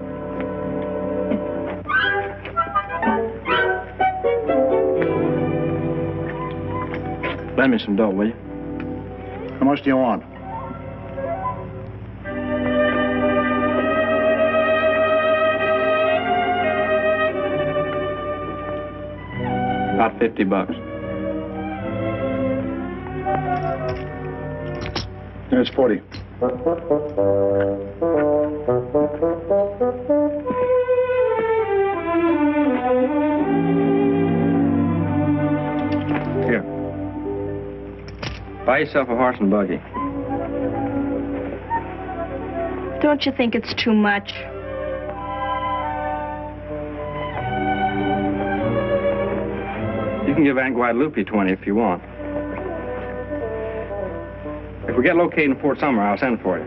Lend me some dough, will you? How much do you want? About $50. There's 40. Here. Buy yourself a horse and buggy. Don't you think it's too much? You can give Aunt Guadalupe 20 if you want. If we get located in Fort Sumner, I'll send for you.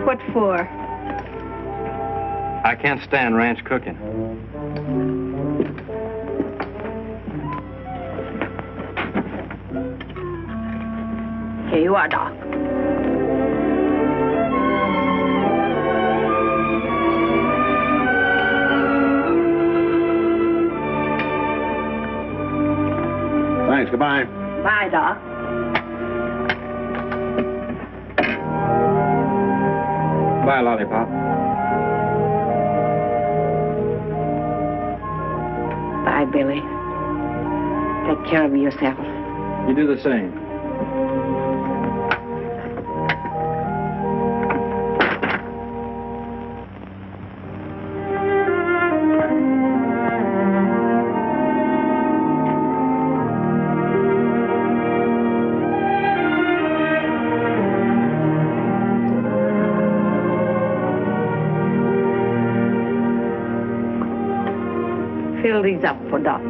What for? I can't stand ranch cooking. Here you are, Doc. Thanks, goodbye. Bye, Doc. Buy a lollipop. Bye, Billy. Take care of yourself. You do the same. Fill these up for Doc.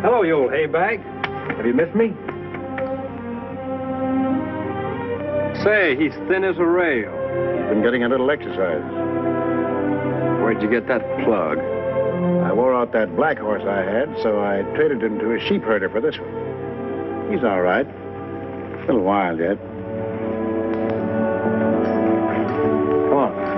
Hello, you old hay bag. Have you missed me? Say, he's thin as a rail. He's been getting a little exercise. Where'd you get that plug? I wore out that black horse I had, so I traded him to a sheep herder for this one. He's all right. A little wild yet. Come on.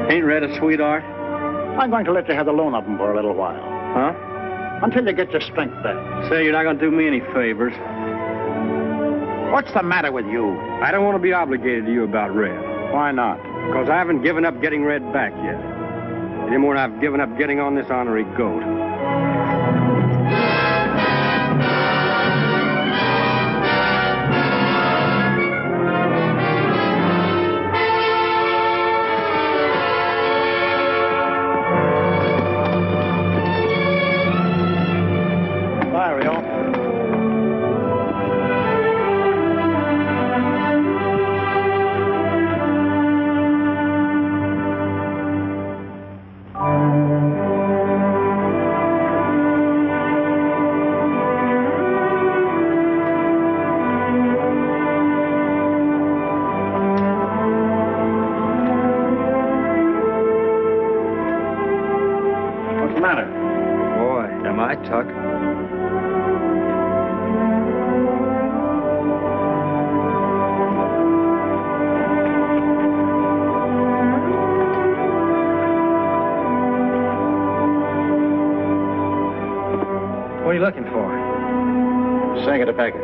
Ain't Red a sweetheart? I'm going to let you have the loan of him for a little while. Huh? Until you get your strength back. Say, you're not going to do me any favors. What's the matter with you? I don't want to be obligated to you about Red. Why not? Because I haven't given up getting Red back yet. Any more than I've given up getting on this ornery goat. Am I, Tuck? What are you looking for? Say, get a packet.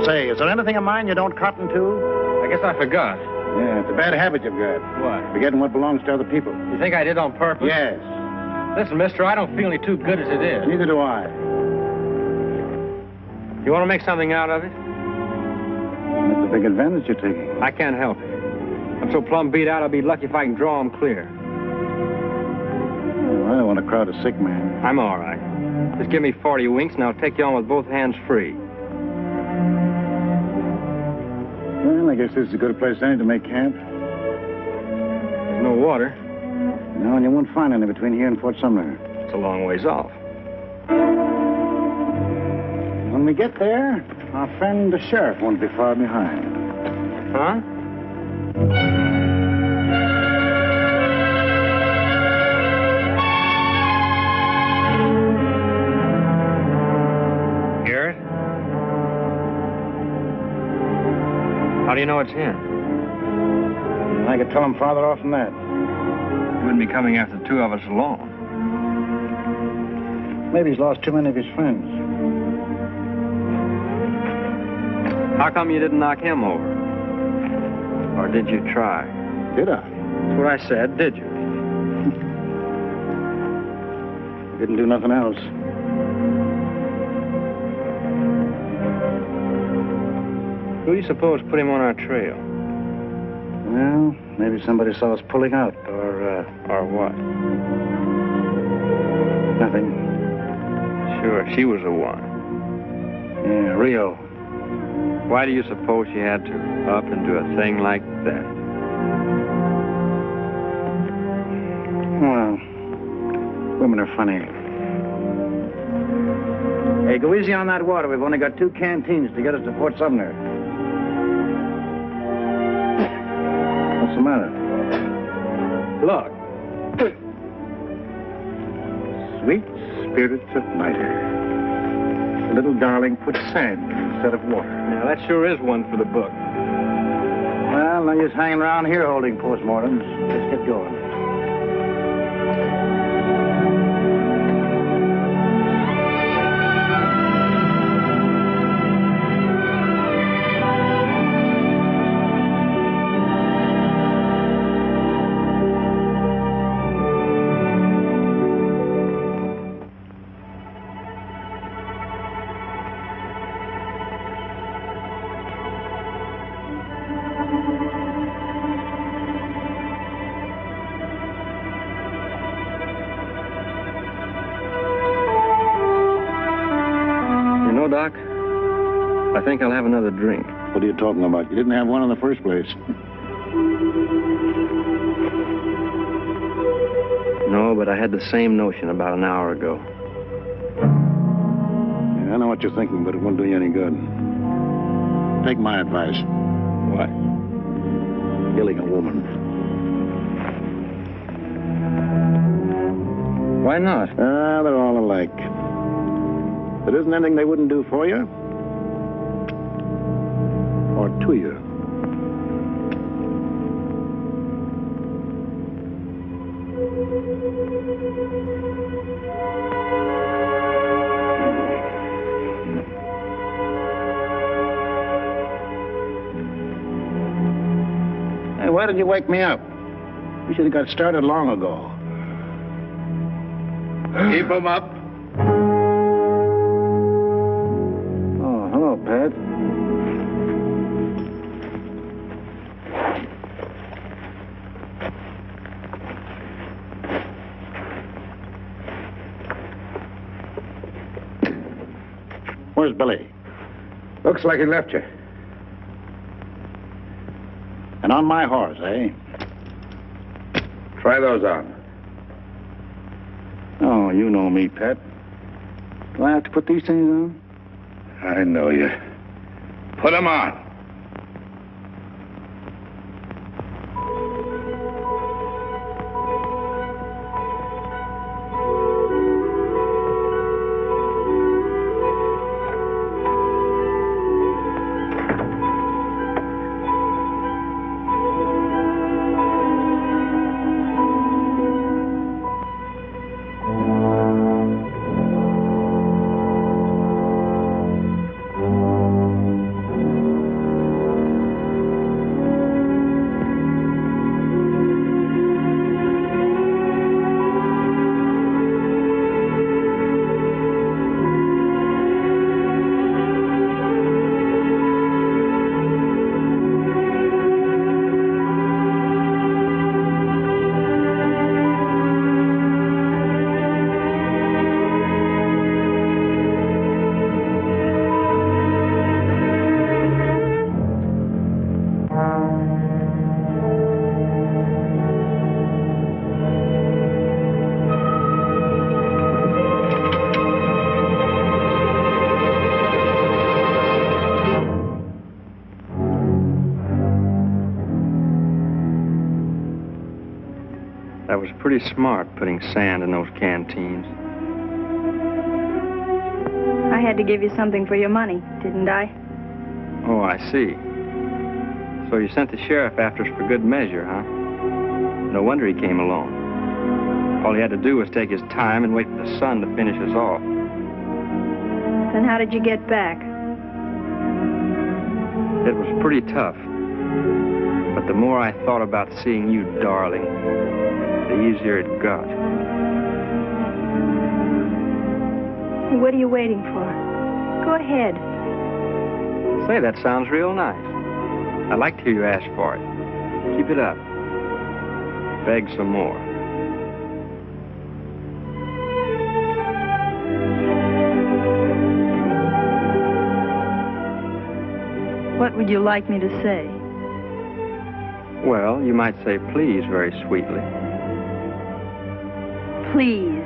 Say, is there anything of mine you don't cotton to? I guess I forgot. Yeah, it's a bad habit you've got. What? Forgetting what belongs to other people. You think I did on purpose? Yes. Listen, mister, I don't feel any too good as it is. Neither do I. You want to make something out of it? That's a big advantage you're taking. I can't help it. I'm so plumb beat out, I'll be lucky if I can draw him clear. Well, I don't want to crowd a sick man. I'm all right. Just give me 40 winks, and I'll take you on with both hands free. Well, I guess this is a good place any to make camp. There's no water. No, and you won't find any between here and Fort Sumner. It's a long ways off. When we get there, our friend the sheriff won't be far behind. Huh? Garrett? How do you know it's him? I could tell him farther off than that. He wouldn't be coming after the two of us alone. Maybe he's lost too many of his friends. How come you didn't knock him over? Or did you try? Did I? That's what I said, did you? Didn't do nothing else. Who do you suppose put him on our trail? Well, maybe somebody saw us pulling out, Or what? nothing. Sure, she was the one. Yeah, Rio. Why do you suppose she had to up and do a thing like that? Well, women are funny. Hey, go easy on that water. We've only got 2 canteens to get us to Fort Sumner. What's the matter? Look. Sweet spirits of nitre. The little darling put sand instead of water. Now, that sure is one for the book. Well, no use hanging around here holding postmortems. Let's get going. Doc, I think I'll have another drink. What are you talking about? You didn't have one in the first place. No, but I had the same notion about an hour ago. Yeah, I know what you're thinking, but it won't do you any good. Take my advice. What? Killing a woman. Why not? They're all alike. There isn't anything they wouldn't do for you. Or to you. Hey, why did you wake me up? You should have got started long ago. Keep 'em up. Oh, hello, Pat. Where's Billy? Looks like he left you. And on my horse, eh? Try those on. Oh, you know me, Pat. Do I have to put these things on? I know you. Put 'em on. pretty smart putting sand in those canteens. I had to give you something for your money, didn't I? Oh, I see. So you sent the sheriff after us for good measure, huh? No wonder he came along. All he had to do was take his time and wait for the sun to finish us off. Then how did you get back? It was pretty tough. But the more I thought about seeing you, darling, the easier it got. What are you waiting for? Go ahead. Say, that sounds real nice. I'd like to hear you ask for it. Keep it up. Beg some more. What would you like me to say? Well, you might say please very sweetly. Please.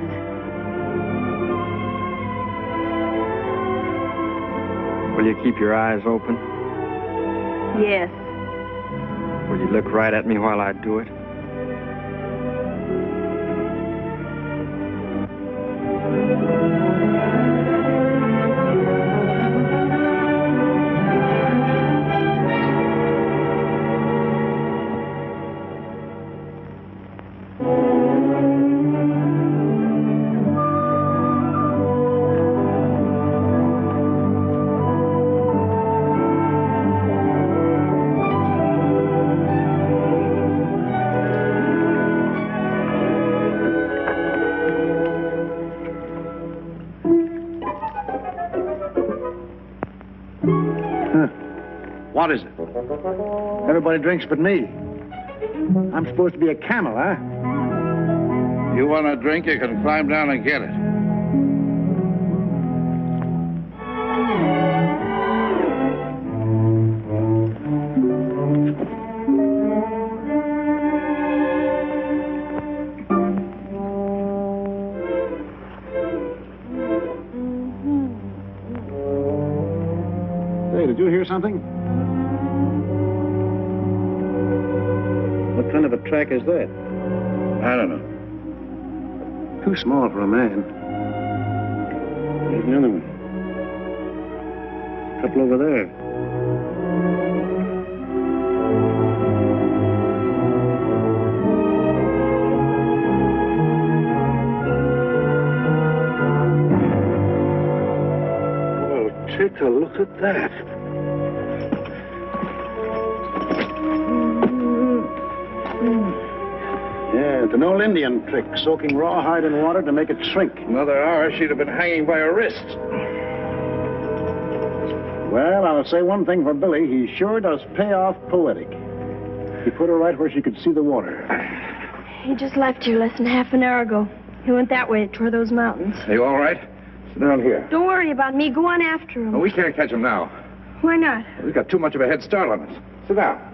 Will you keep your eyes open? Yes. Will you look right at me while I do it? What is it? Everybody drinks but me. I'm supposed to be a camel, huh? You want a drink, you can climb down and get it. Hey, did you hear something? What kind of a track is that? I don't know. Too small for a man. There's another one. A couple over there. Oh, take a look at that. Yeah, it's an old Indian trick, soaking rawhide in water to make it shrink. Another hour, she'd have been hanging by her wrists. Well, I'll say one thing for Billy. He sure does pay off poetic. He put her right where she could see the water. He just left here less than half an hour ago. He went that way toward those mountains. Are you all right? Sit down here. Don't worry about me. Go on after him. Oh, we can't catch him now. Why not? We've got too much of a head start on us. Sit down.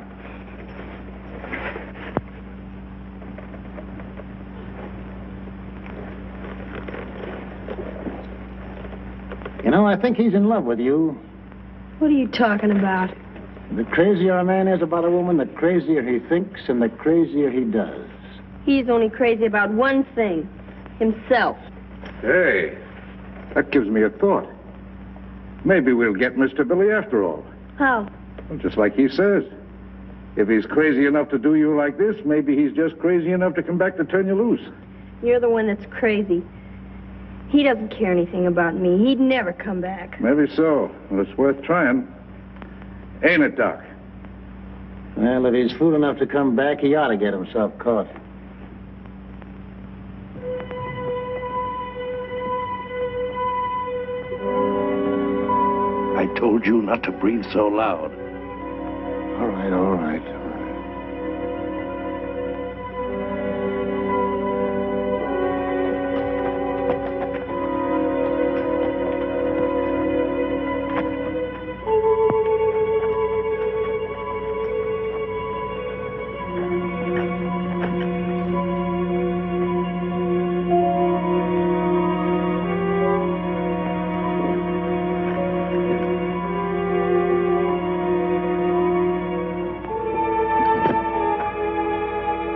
You know, I think he's in love with you. What are you talking about? The crazier a man is about a woman, the crazier he thinks and the crazier he does. He's only crazy about one thing. Himself. Hey, that gives me a thought. Maybe we'll get Mr. Billy after all. How? Well, just like he says. If he's crazy enough to do you like this, maybe he's just crazy enough to come back to turn you loose. You're the one that's crazy. He doesn't care anything about me. He'd never come back. Maybe so. Well, it's worth trying. Ain't it, Doc? Well, if he's fool enough to come back, he ought to get himself caught. I told you not to breathe so loud. All right, all right.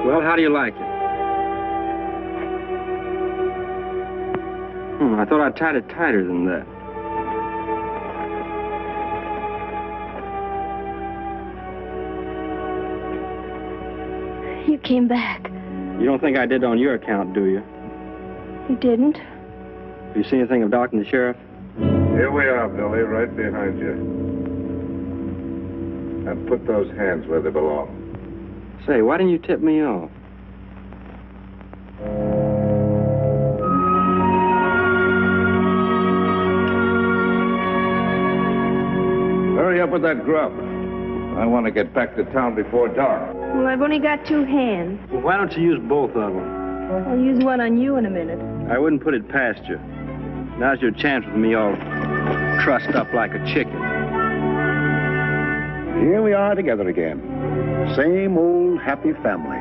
Well, how do you like it? I thought I tied it tighter than that. You came back. You don't think I did on your account, do you? You didn't? Have you seen anything of Doc and the sheriff? Here we are, Billy, right behind you. And put those hands where they belong. Say, why didn't you tip me off? Hurry up with that grub. I want to get back to town before dark. Well, I've only got 2 hands. Well, why don't you use both of them? I'll use one on you in a minute. I wouldn't put it past you. Now's your chance with me all trussed up like a chicken. Here we are together again. Same old happy family.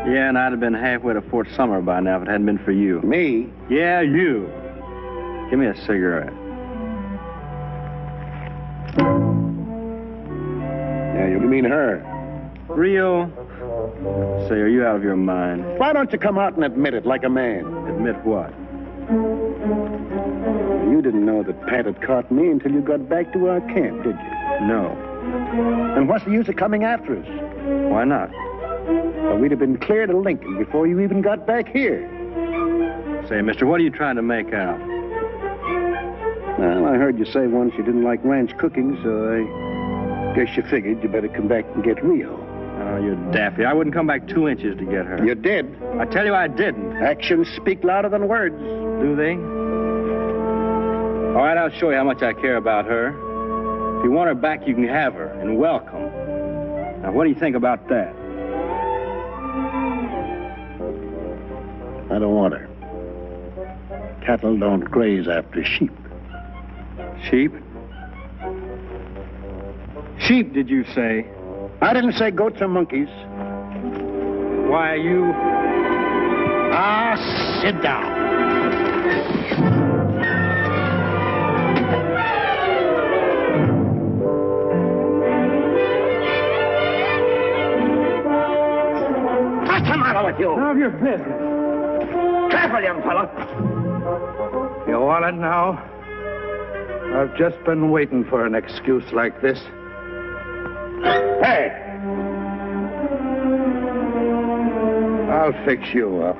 Yeah, and I'd have been halfway to Fort Summer by now if it hadn't been for you. Me? Yeah, you. Give me a cigarette. Yeah, you mean her. Rio, say, are you out of your mind? Why don't you come out and admit it like a man? Admit what? You didn't know that Pat had caught me until you got back to our camp, did you? No. Then what's the use of coming after us? Why not? Well, we'd have been clear to Lincoln before you even got back here. Say, mister, what are you trying to make out? Well, I heard you say once you didn't like ranch cooking, so I guess you figured you better come back and get Rio. Oh, you're daffy. I wouldn't come back 2 inches to get her. You did. I tell you I didn't. Actions speak louder than words. Do they? All right, I'll show you how much I care about her. If you want her back, you can have her, and welcome. Now, what do you think about that? I don't want her. Cattle don't graze after sheep. Sheep? Sheep, did you say? I didn't say goats or monkeys. Why, you... Ah, sit down. What's the matter with you? None of your business. Careful, young fella. You want it now? I've just been waiting for an excuse like this. Hey! I'll fix you up.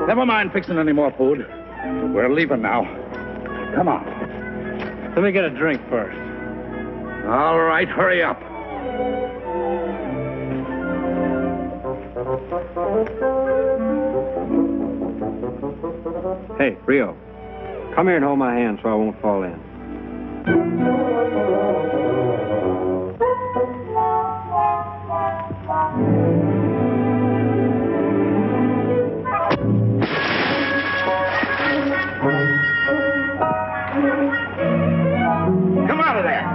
Never mind fixing any more food. We're leaving now. Come on. Let me get a drink first. All right, hurry up. Hey, Rio, come here and hold my hand so I won't fall in. Come out of there.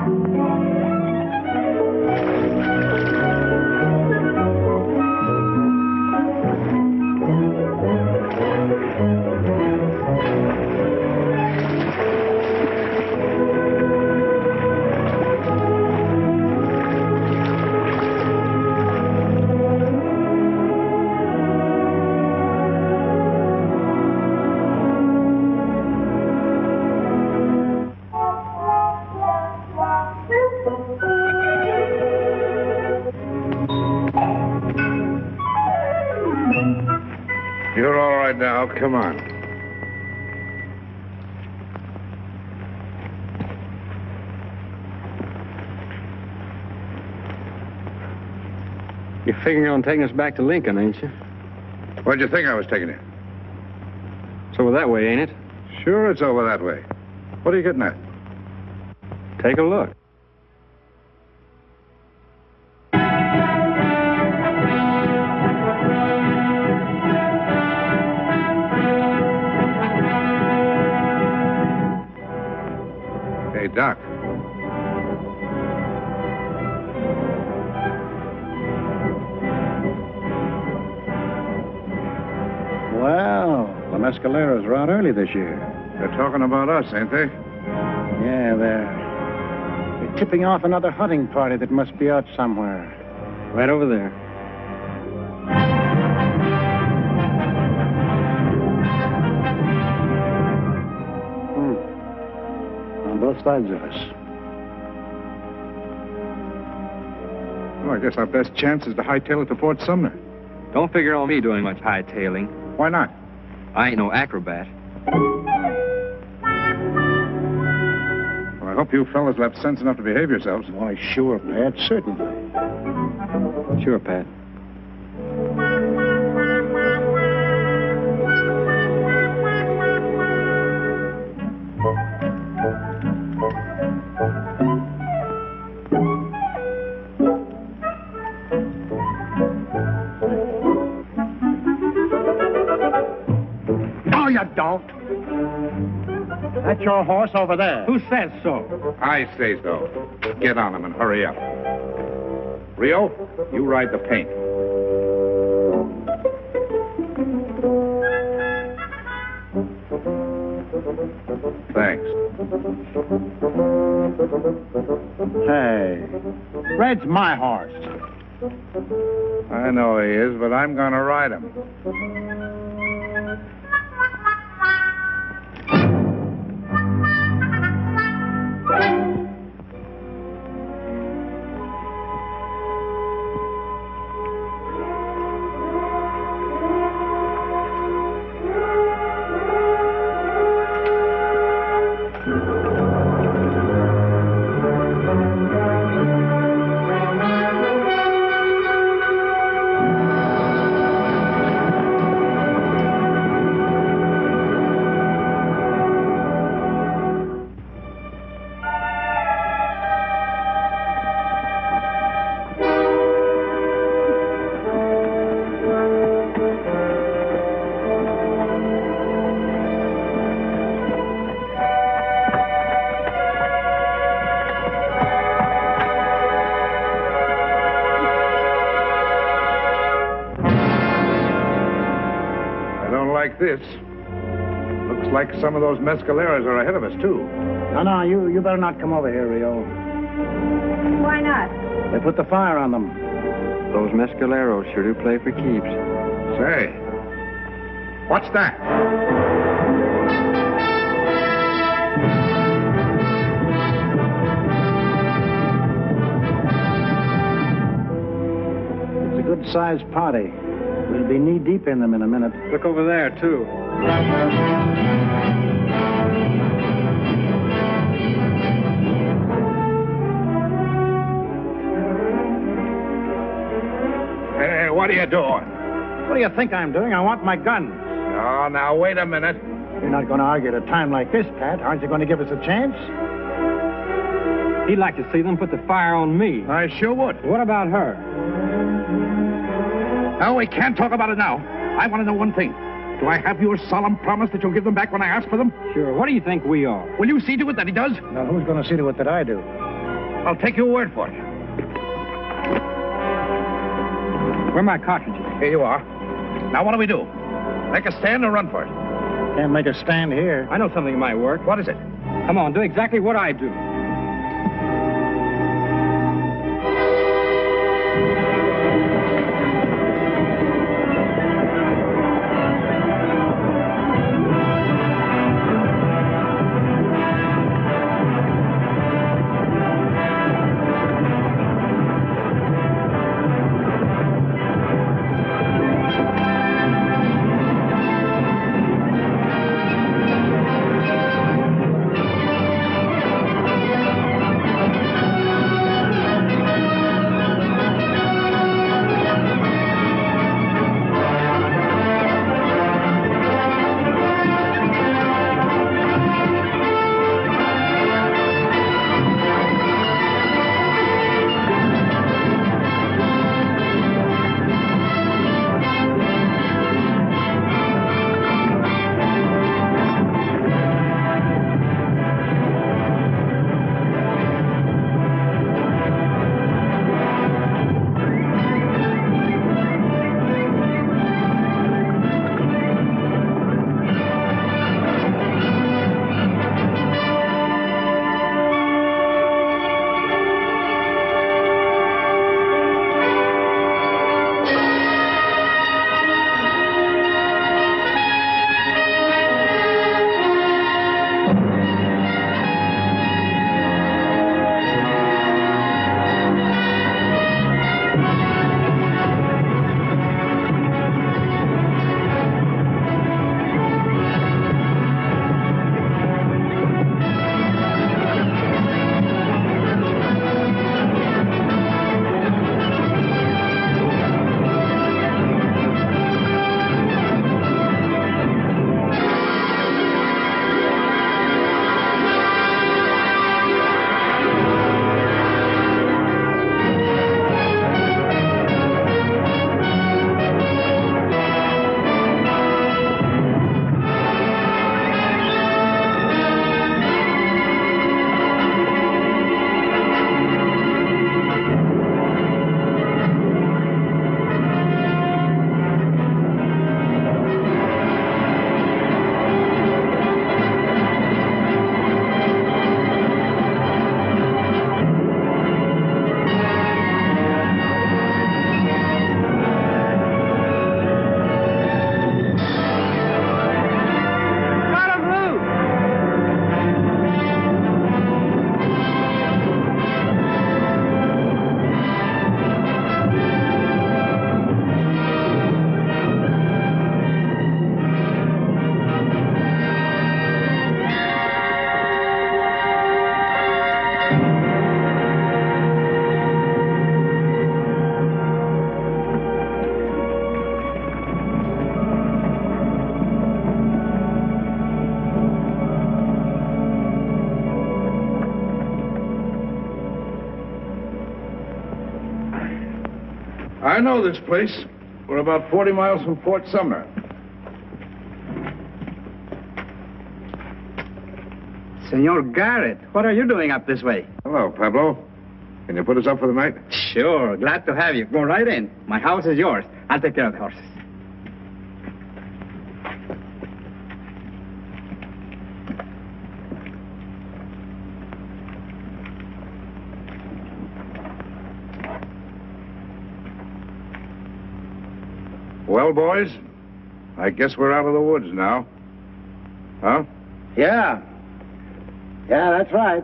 You're all right now. Come on. You're figuring on taking us back to Lincoln, ain't you? Where'd you think I was taking you? It's over that way, ain't it? Sure, it's over that way. What are you getting at? Take a look. Hey, Doc. Well, when Mescaleros were out early this year. They're talking about us, ain't they? Yeah, they're tipping off another hunting party that must be out somewhere. Right over there. On both sides of us. Well, I guess our best chance is to hightail it to Fort Sumner. Don't figure on me doing much hightailing. Why not? I ain't no acrobat. Well, I hope you fellas will have sense enough to behave yourselves. Why, sure, Pat, certainly. Sure, Pat. No, you don't. That's your horse over there. Who says so? I say so. Get on him and hurry up. Rio, you ride the paint. Thanks. Hey, Red's my horse. I know he is, but I'm gonna ride him. This. Looks like some of those mescaleros are ahead of us, too. No, you better not come over here, Rio. Why not? They put the fire on them. Those mescaleros sure do play for keeps. Say, what's that? It's a good-sized party. We'll be knee-deep in them in a minute. Look over there, too. Hey, what are you doing? What do you think I'm doing? I want my gun. Oh, now, wait a minute. You're not going to argue at a time like this, Pat. Aren't you going to give us a chance? He'd like to see them put the fire on me. I sure would. What about her? No, we can't talk about it now. I want to know one thing. Do I have your solemn promise that you'll give them back when I ask for them? Sure. What do you think we are? Will you see to it that he does? Now, who's going to see to it that I do? I'll take your word for it. Where are my cartridges? Here you are. Now, what do we do? Make a stand or run for it? Can't make a stand here. I know something might work. What is it? Come on, do exactly what I do. I know this place. We're about 40 miles from Fort Sumner. Senor Garrett, what are you doing up this way? Hello, Pablo. Can you put us up for the night? Sure, glad to have you. Go right in. My house is yours. I'll take care of the horses. Well, boys, I guess we're out of the woods now. Huh? Yeah. Yeah, that's right.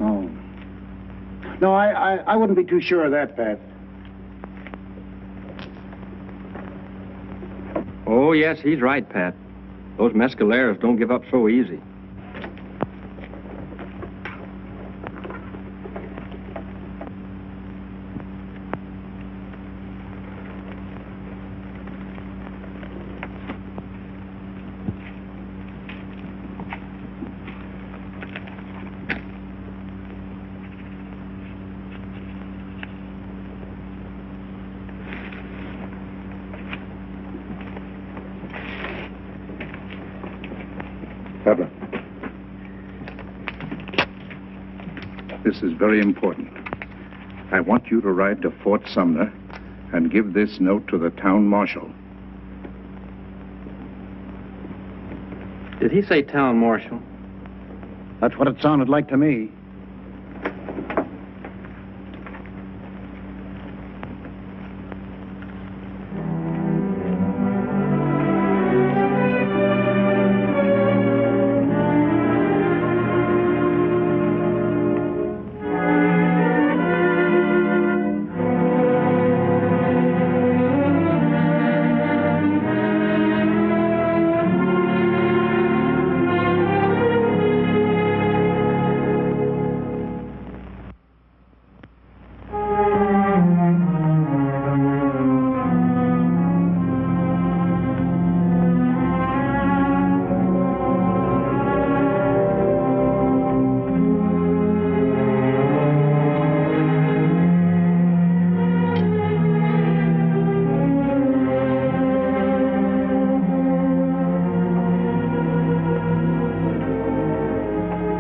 Oh. No, I wouldn't be too sure of that, Pat. Oh, yes, he's right, Pat. Those mescaleros don't give up so easy. Pablo. This is very important. I want you to ride to Fort Sumner and give this note to the town marshal. Did he say town marshal? That's what it sounded like to me.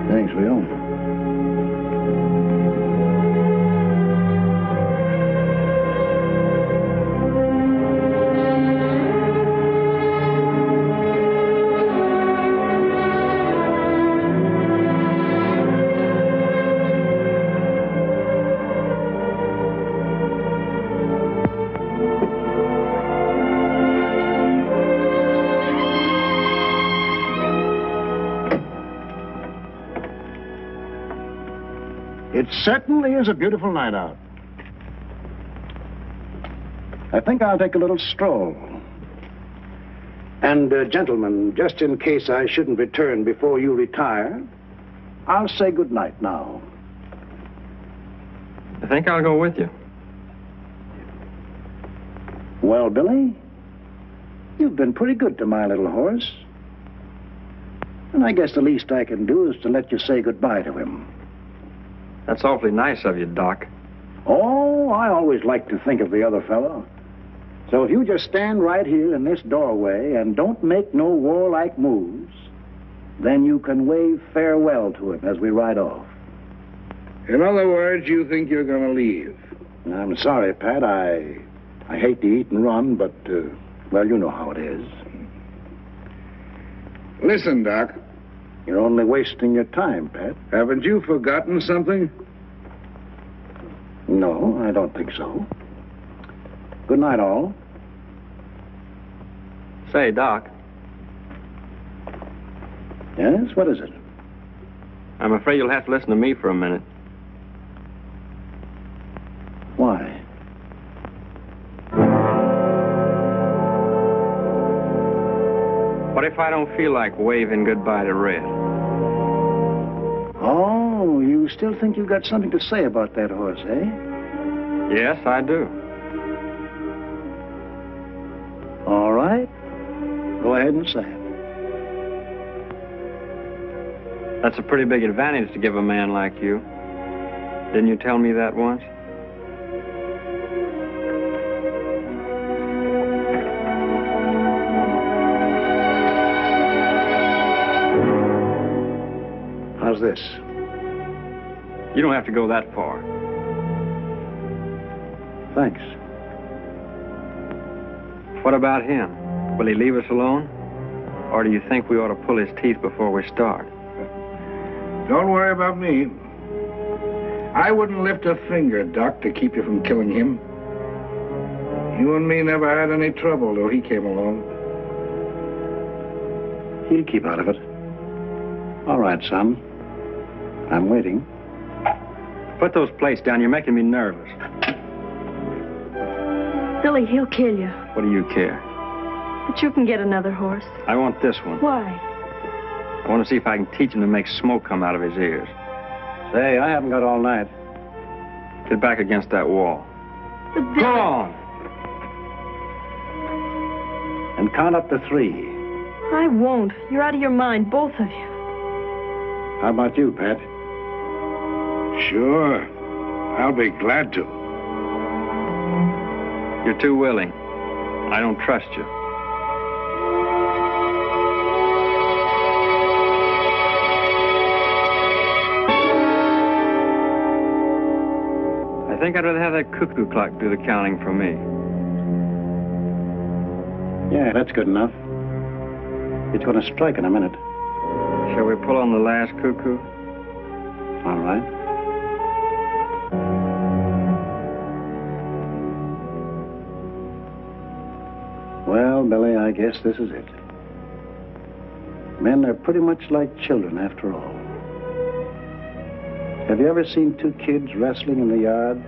Thanks, Leo. It certainly is a beautiful night out. I think I'll take a little stroll. And, gentlemen, just in case I shouldn't return before you retire, I'll say good night now. I think I'll go with you. Well, Billy, you've been pretty good to my little horse. And I guess the least I can do is to let you say goodbye to him. That's awfully nice of you, Doc. Oh, I always like to think of the other fellow. So if you just stand right here in this doorway and don't make no warlike moves, then you can wave farewell to him as we ride off. In other words, you think you're going to leave? I'm sorry, Pat. I hate to eat and run, but, well, you know how it is. Listen, Doc. You're only wasting your time, Pat. Haven't you forgotten something? No, I don't think so. Good night, all. Say, Doc. Yes, what is it? I'm afraid you'll have to listen to me for a minute. Why? What if I don't feel like waving goodbye to Red? Oh, you still think you've got something to say about that horse, eh? Yes, I do. All right. Go ahead and say it. That's a pretty big advantage to give a man like you. Didn't you tell me that once? How's this? You don't have to go that far. Thanks. What about him? Will he leave us alone? Or do you think we ought to pull his teeth before we start? Don't worry about me. I wouldn't lift a finger, Doc, to keep you from killing him. You and me never had any trouble till he came along. He'll keep out of it. All right, son. I'm waiting. Put those plates down. You're making me nervous. Billy, he'll kill you. What do you care? But you can get another horse. I want this one. Why? I want to see if I can teach him to make smoke come out of his ears. Say, I haven't got all night. Get back against that wall. But Billy... Go on! And count up to 3. I won't. You're out of your mind, both of you. How about you, Pat? Sure. I'll be glad to. You're too willing. I don't trust you. I think I'd rather have that cuckoo clock do the counting for me. Yeah, that's good enough. It's going to strike in a minute. Shall we pull on the last cuckoo? All right. Well, Billy, I guess this is it. Men are pretty much like children after all. Have you ever seen 2 kids wrestling in the yard?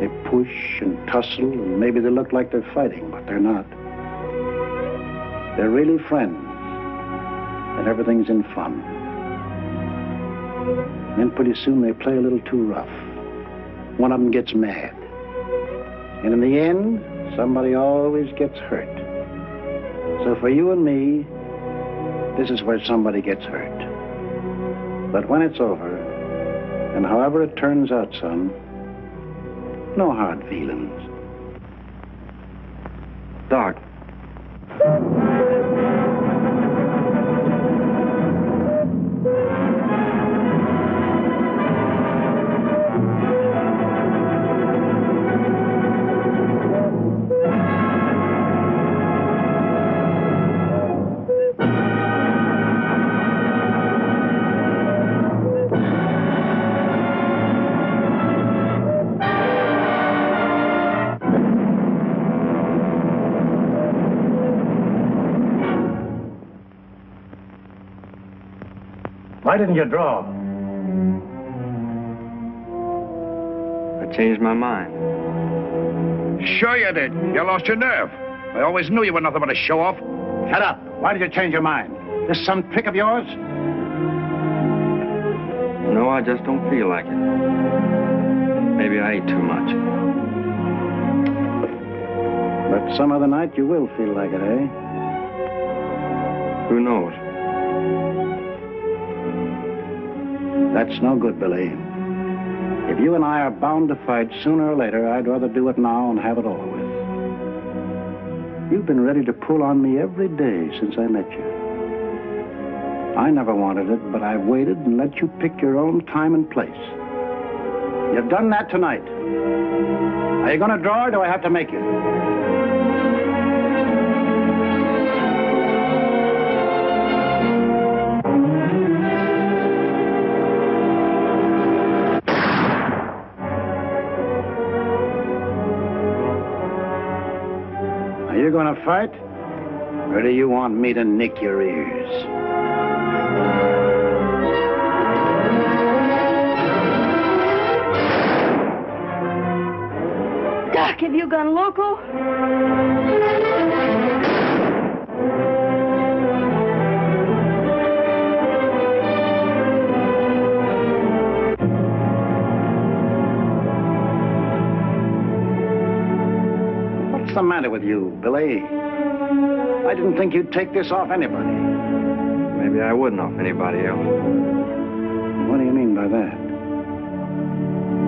They push and tussle, and maybe they look like they're fighting, but they're not. They're really friends, and everything's in fun. Then pretty soon they play a little too rough. One of them gets mad. And in the end, somebody always gets hurt. So for you and me, this is where somebody gets hurt. But when it's over, and however it turns out, son, no hard feelings. Doc. Why didn't you draw? I changed my mind. Sure you did. You lost your nerve. I always knew you were nothing but a show-off. Shut up. Why did you change your mind? This some trick of yours? No, I just don't feel like it. Maybe I ate too much. But some other night you will feel like it, eh? Who knows? That's no good, Billy. If you and I are bound to fight sooner or later, I'd rather do it now and have it over with. You've been ready to pull on me every day since I met you. I never wanted it, but I waited and let you pick your own time and place. You've done that tonight. Are you going to draw or do I have to make you? Are you going to fight? Or do you want me to nick your ears? Doc, have you gone loco? What's the matter with you, Billy? I didn't think you'd take this off anybody. Maybe maybe I wouldn't off anybody else. What do you mean by that?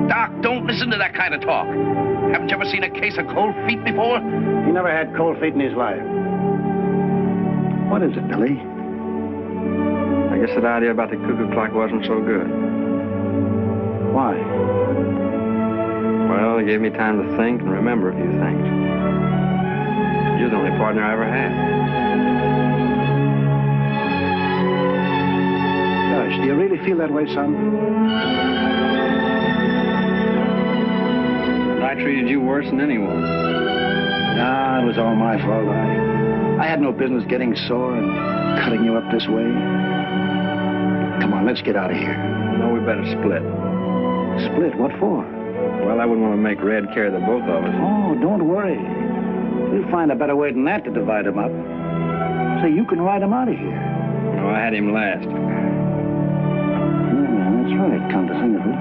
Doc, don't listen to that kind of talk. Haven't you ever seen a case of cold feet before? He never had cold feet in his life. What is it, Billy? I guess that idea about the cuckoo clock wasn't so good. Why? Well, it gave me time to think and remember a few things. You're the only partner I ever had. Gosh, do you really feel that way, son? I treated you worse than anyone. Nah, it was all my fault. I had no business getting sore and cutting you up this way. Come on, let's get out of here. No, we better split. Split? What for? Well, I wouldn't want to make Red carry the both of us. Oh, don't worry. We'll find a better way than that to divide them up. So you can ride them out of here. No, I had him last. Yeah, that's right, come to think of it.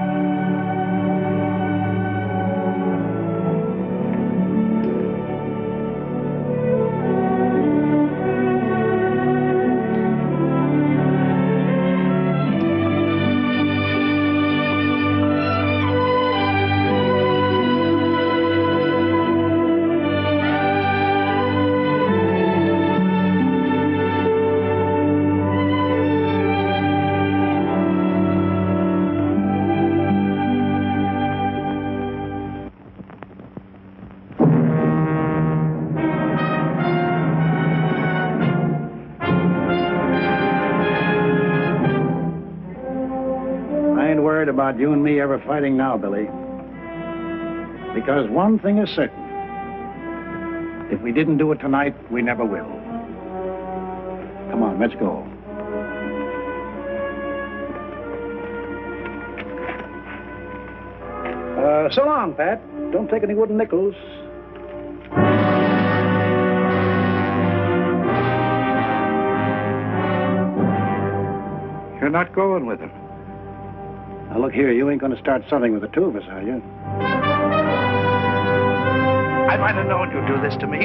About you and me ever fighting now, Billy. Because one thing is certain. If we didn't do it tonight, we never will. Come on, let's go. So long, Pat. Don't take any wooden nickels. You're not going with him. Now, look here, you ain't going to start something with the two of us, are you? I might have known you'd do this to me.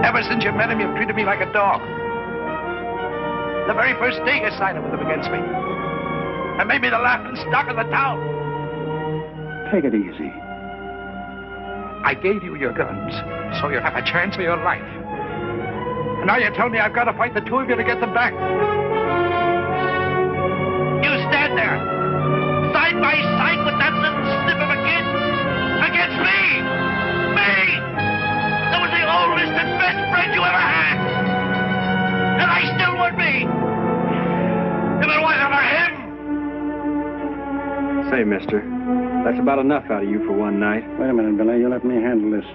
Ever since you met him, you've treated me like a dog. The very first day you sided with him against me. And made me the laughing stock of the town. Take it easy. I gave you your guns, so you'd have a chance of your life. And now you tell me I've got to fight the two of you to get them back. You stand there, side by side with that little snip of a kid, against me! Me! That was the oldest and best friend you ever had! And I still would be! If it wasn't for him! Say, mister, that's about enough out of you for one night. Wait a minute, Billy. You let me handle this.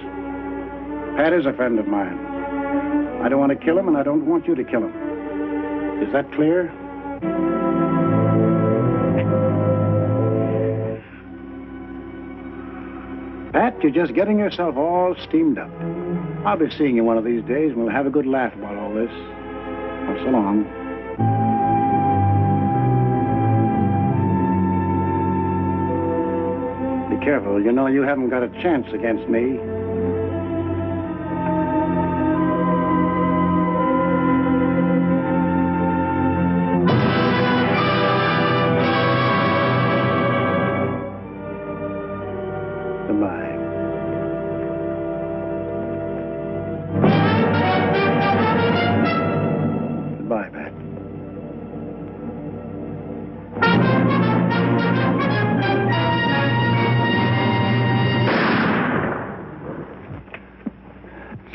Pat is a friend of mine. I don't want to kill him, and I don't want you to kill him. Is that clear? Pat, you're just getting yourself all steamed up. I'll be seeing you one of these days, and we'll have a good laugh about all this. Well, so long. Be careful. You know you haven't got a chance against me.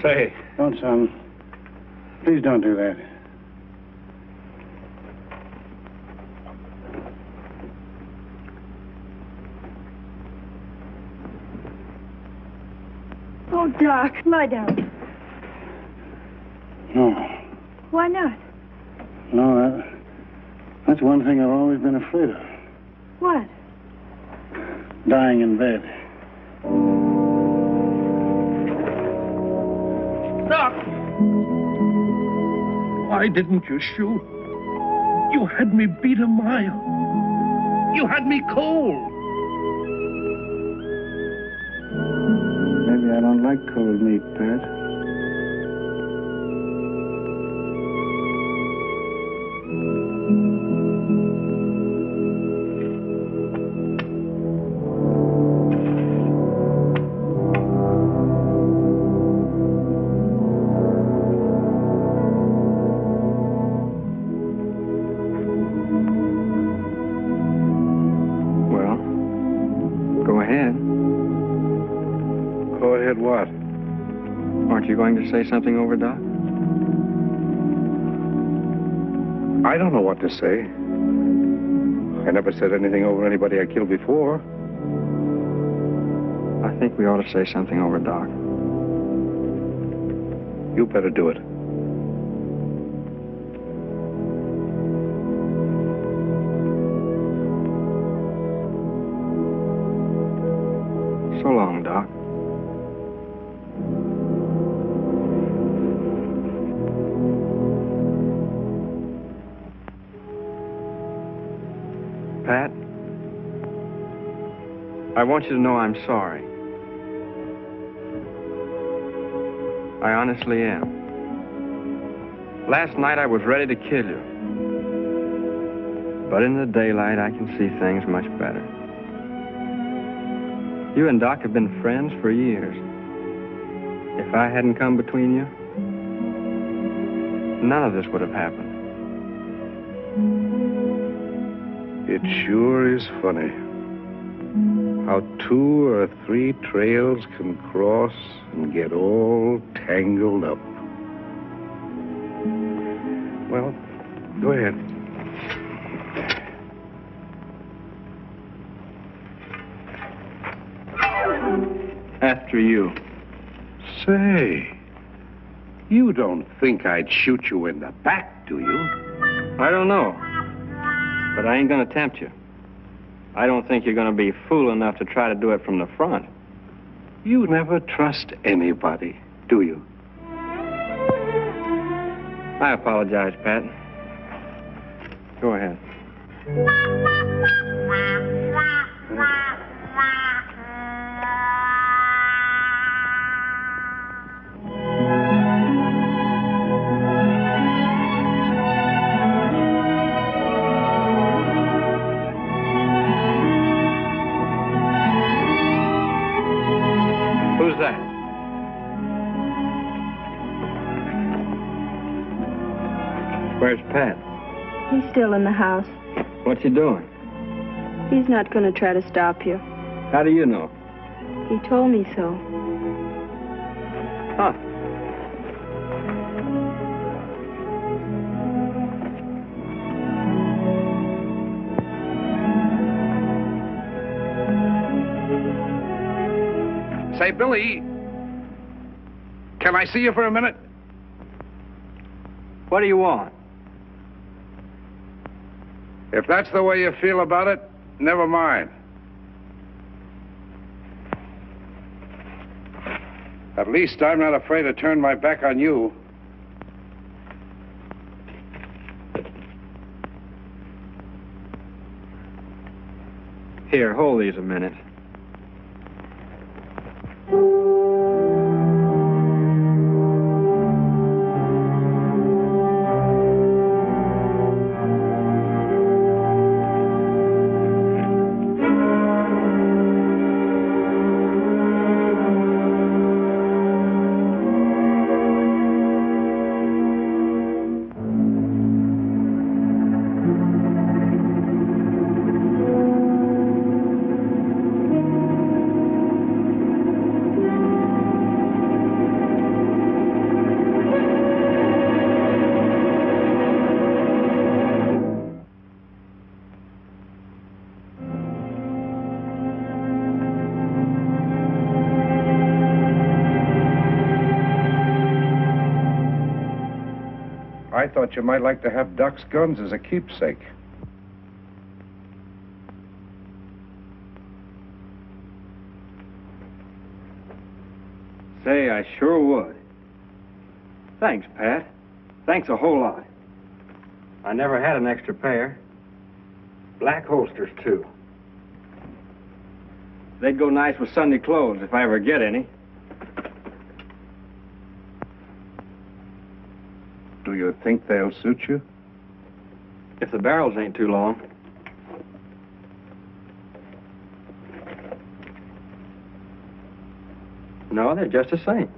Say. Don't, son. Please don't do that. Oh, Doc, lie down. No. Why not? No, that's one thing I've always been afraid of. What? Dying in bed. Doc! Why didn't you shoot? You had me beat a mile. You had me cold. Maybe I don't like cold meat, Pat. Go ahead, what? Aren't you going to say something over, Doc? I don't know what to say. I never said anything over anybody I killed before. I think we ought to say something over, Doc. You better do it. So long, Doc. Pat, I want you to know I'm sorry. I honestly am. Last night I was ready to kill you. But in the daylight I can see things much better. You and Doc have been friends for years. If I hadn't come between you, none of this would have happened. It sure is funny how 2 or 3 trails can cross and get all tangled up. Well, go ahead. After you. Say, you don't think I'd shoot you in the back, do you? I don't know. But I ain't gonna tempt you. I don't think you're gonna be fool enough to try to do it from the front. You never trust anybody, do you? I apologize, Pat. Go ahead. Who's that? Where's Pat? He's still in the house. What's he doing? He's not going to try to stop you. How do you know? He told me so. Huh. Say, Billy, can I see you for a minute? What do you want? If that's the way you feel about it, never mind. At least I'm not afraid to turn my back on you. Here, hold these a minute. I thought you might like to have Doc's guns as a keepsake. Say, I sure would. Thanks, Pat. Thanks a whole lot. I never had an extra pair. Black holsters, too. They'd go nice with Sunday clothes if I ever get any. Do you think they'll suit you? If the barrels ain't too long. No, they're just the same.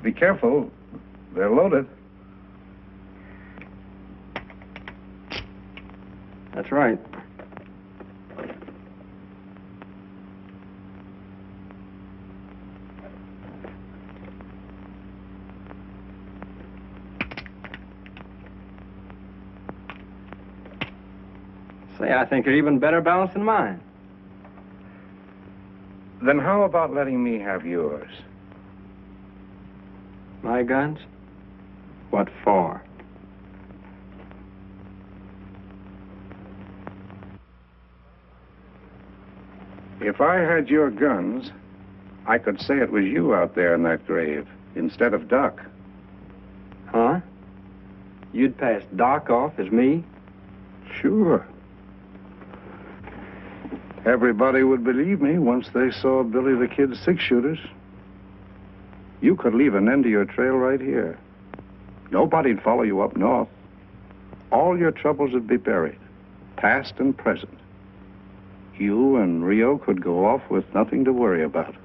Be careful. They're loaded. That's right. Say, I think you're even better balanced than mine. Then how about letting me have yours? My guns? What for? If I had your guns, I could say it was you out there in that grave instead of Doc. Huh? You'd pass Doc off as me? Sure. Everybody would believe me once they saw Billy the Kid's six-shooters. You could leave an end to your trail right here. Nobody'd follow you up north. All your troubles would be buried, past and present. You and Rio could go off with nothing to worry about.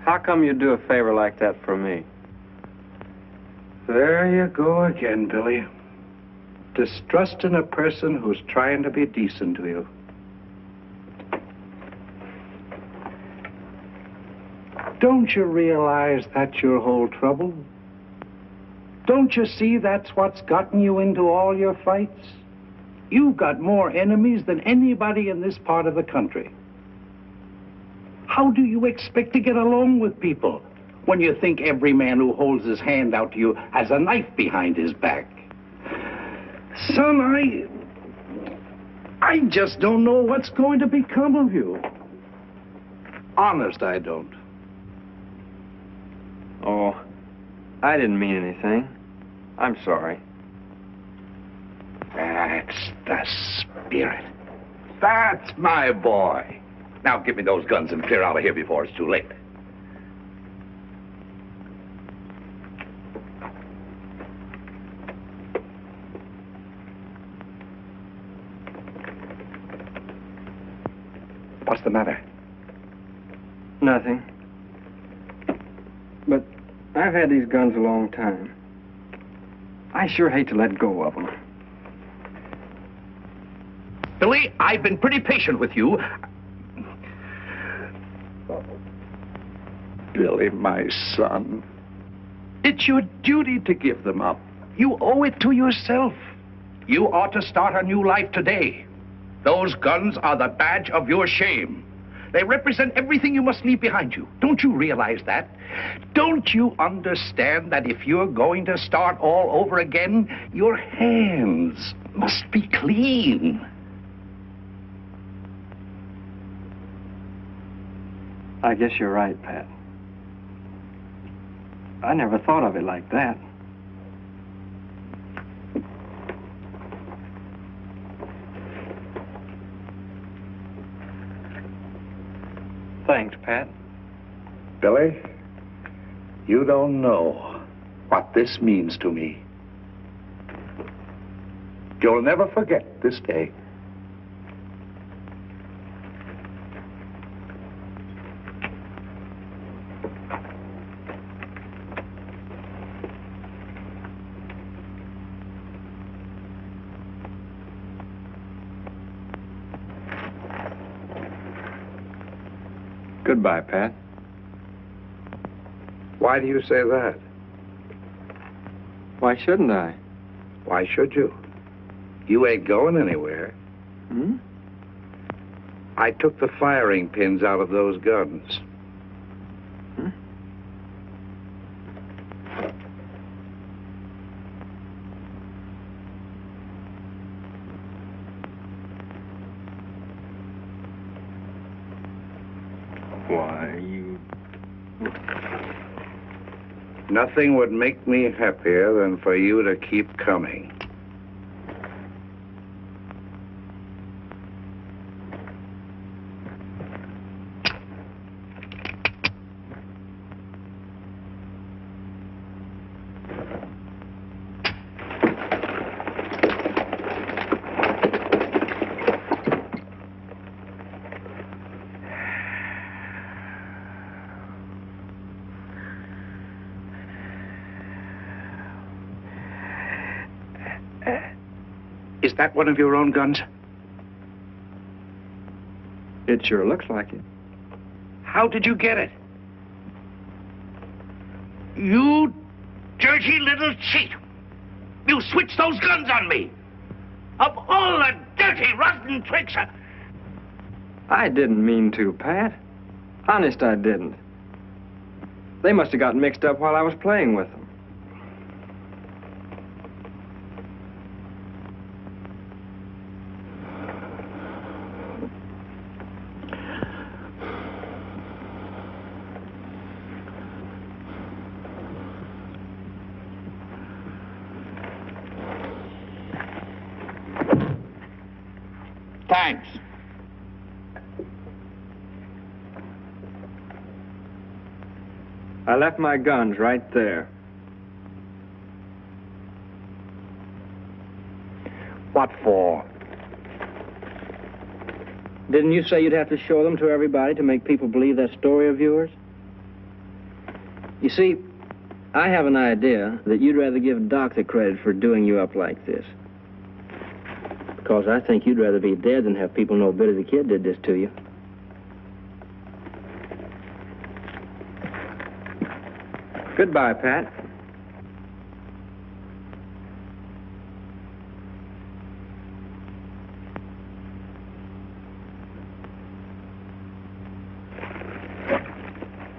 How come you'd do a favor like that for me? There you go again, Billy. Distrusting a person who's trying to be decent to you. Don't you realize that's your whole trouble? Don't you see that's what's gotten you into all your fights? You've got more enemies than anybody in this part of the country. How do you expect to get along with people when you think every man who holds his hand out to you has a knife behind his back? Son, I just don't know what's going to become of you. Honest, I don't. Oh, I didn't mean anything. I'm sorry. That's the spirit. That's my boy. Now give me those guns and clear out of here before it's too late. What's the matter? Nothing. But I've had these guns a long time. I sure hate to let go of them. Billy, I've been pretty patient with you. Billy, my son, it's your duty to give them up. You owe it to yourself. You ought to start a new life today. Those guns are the badge of your shame. They represent everything you must leave behind you. Don't you realize that? Don't you understand that if you're going to start all over again, your hands must be clean? I guess you're right, Pat. I never thought of it like that. Thanks, Pat. Billy, you don't know what this means to me. You'll never forget this day. Goodbye, Pat. Why do you say that? Why shouldn't I? Why should you? You ain't going anywhere. Hmm? I took the firing pins out of those guns. Hmm? Why, you... Nothing would make me happier than for you to keep coming. Is that one of your own guns? It sure looks like it. How did you get it? You dirty little cheat! You switched those guns on me! Of all the dirty, rotten tricks! I didn't mean to, Pat. Honest, I didn't. They must have gotten mixed up while I was playing with them. Thanks. I left my guns right there. What for? Didn't you say you'd have to show them to everybody to make people believe that story of yours? You see, I have an idea that you'd rather give Doc the credit for doing you up like this. Because I think you'd rather be dead than have people know Billy the Kid did this to you. Goodbye, Pat.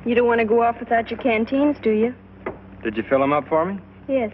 You don't want to go off without your canteens, do you? Did you fill them up for me? Yes.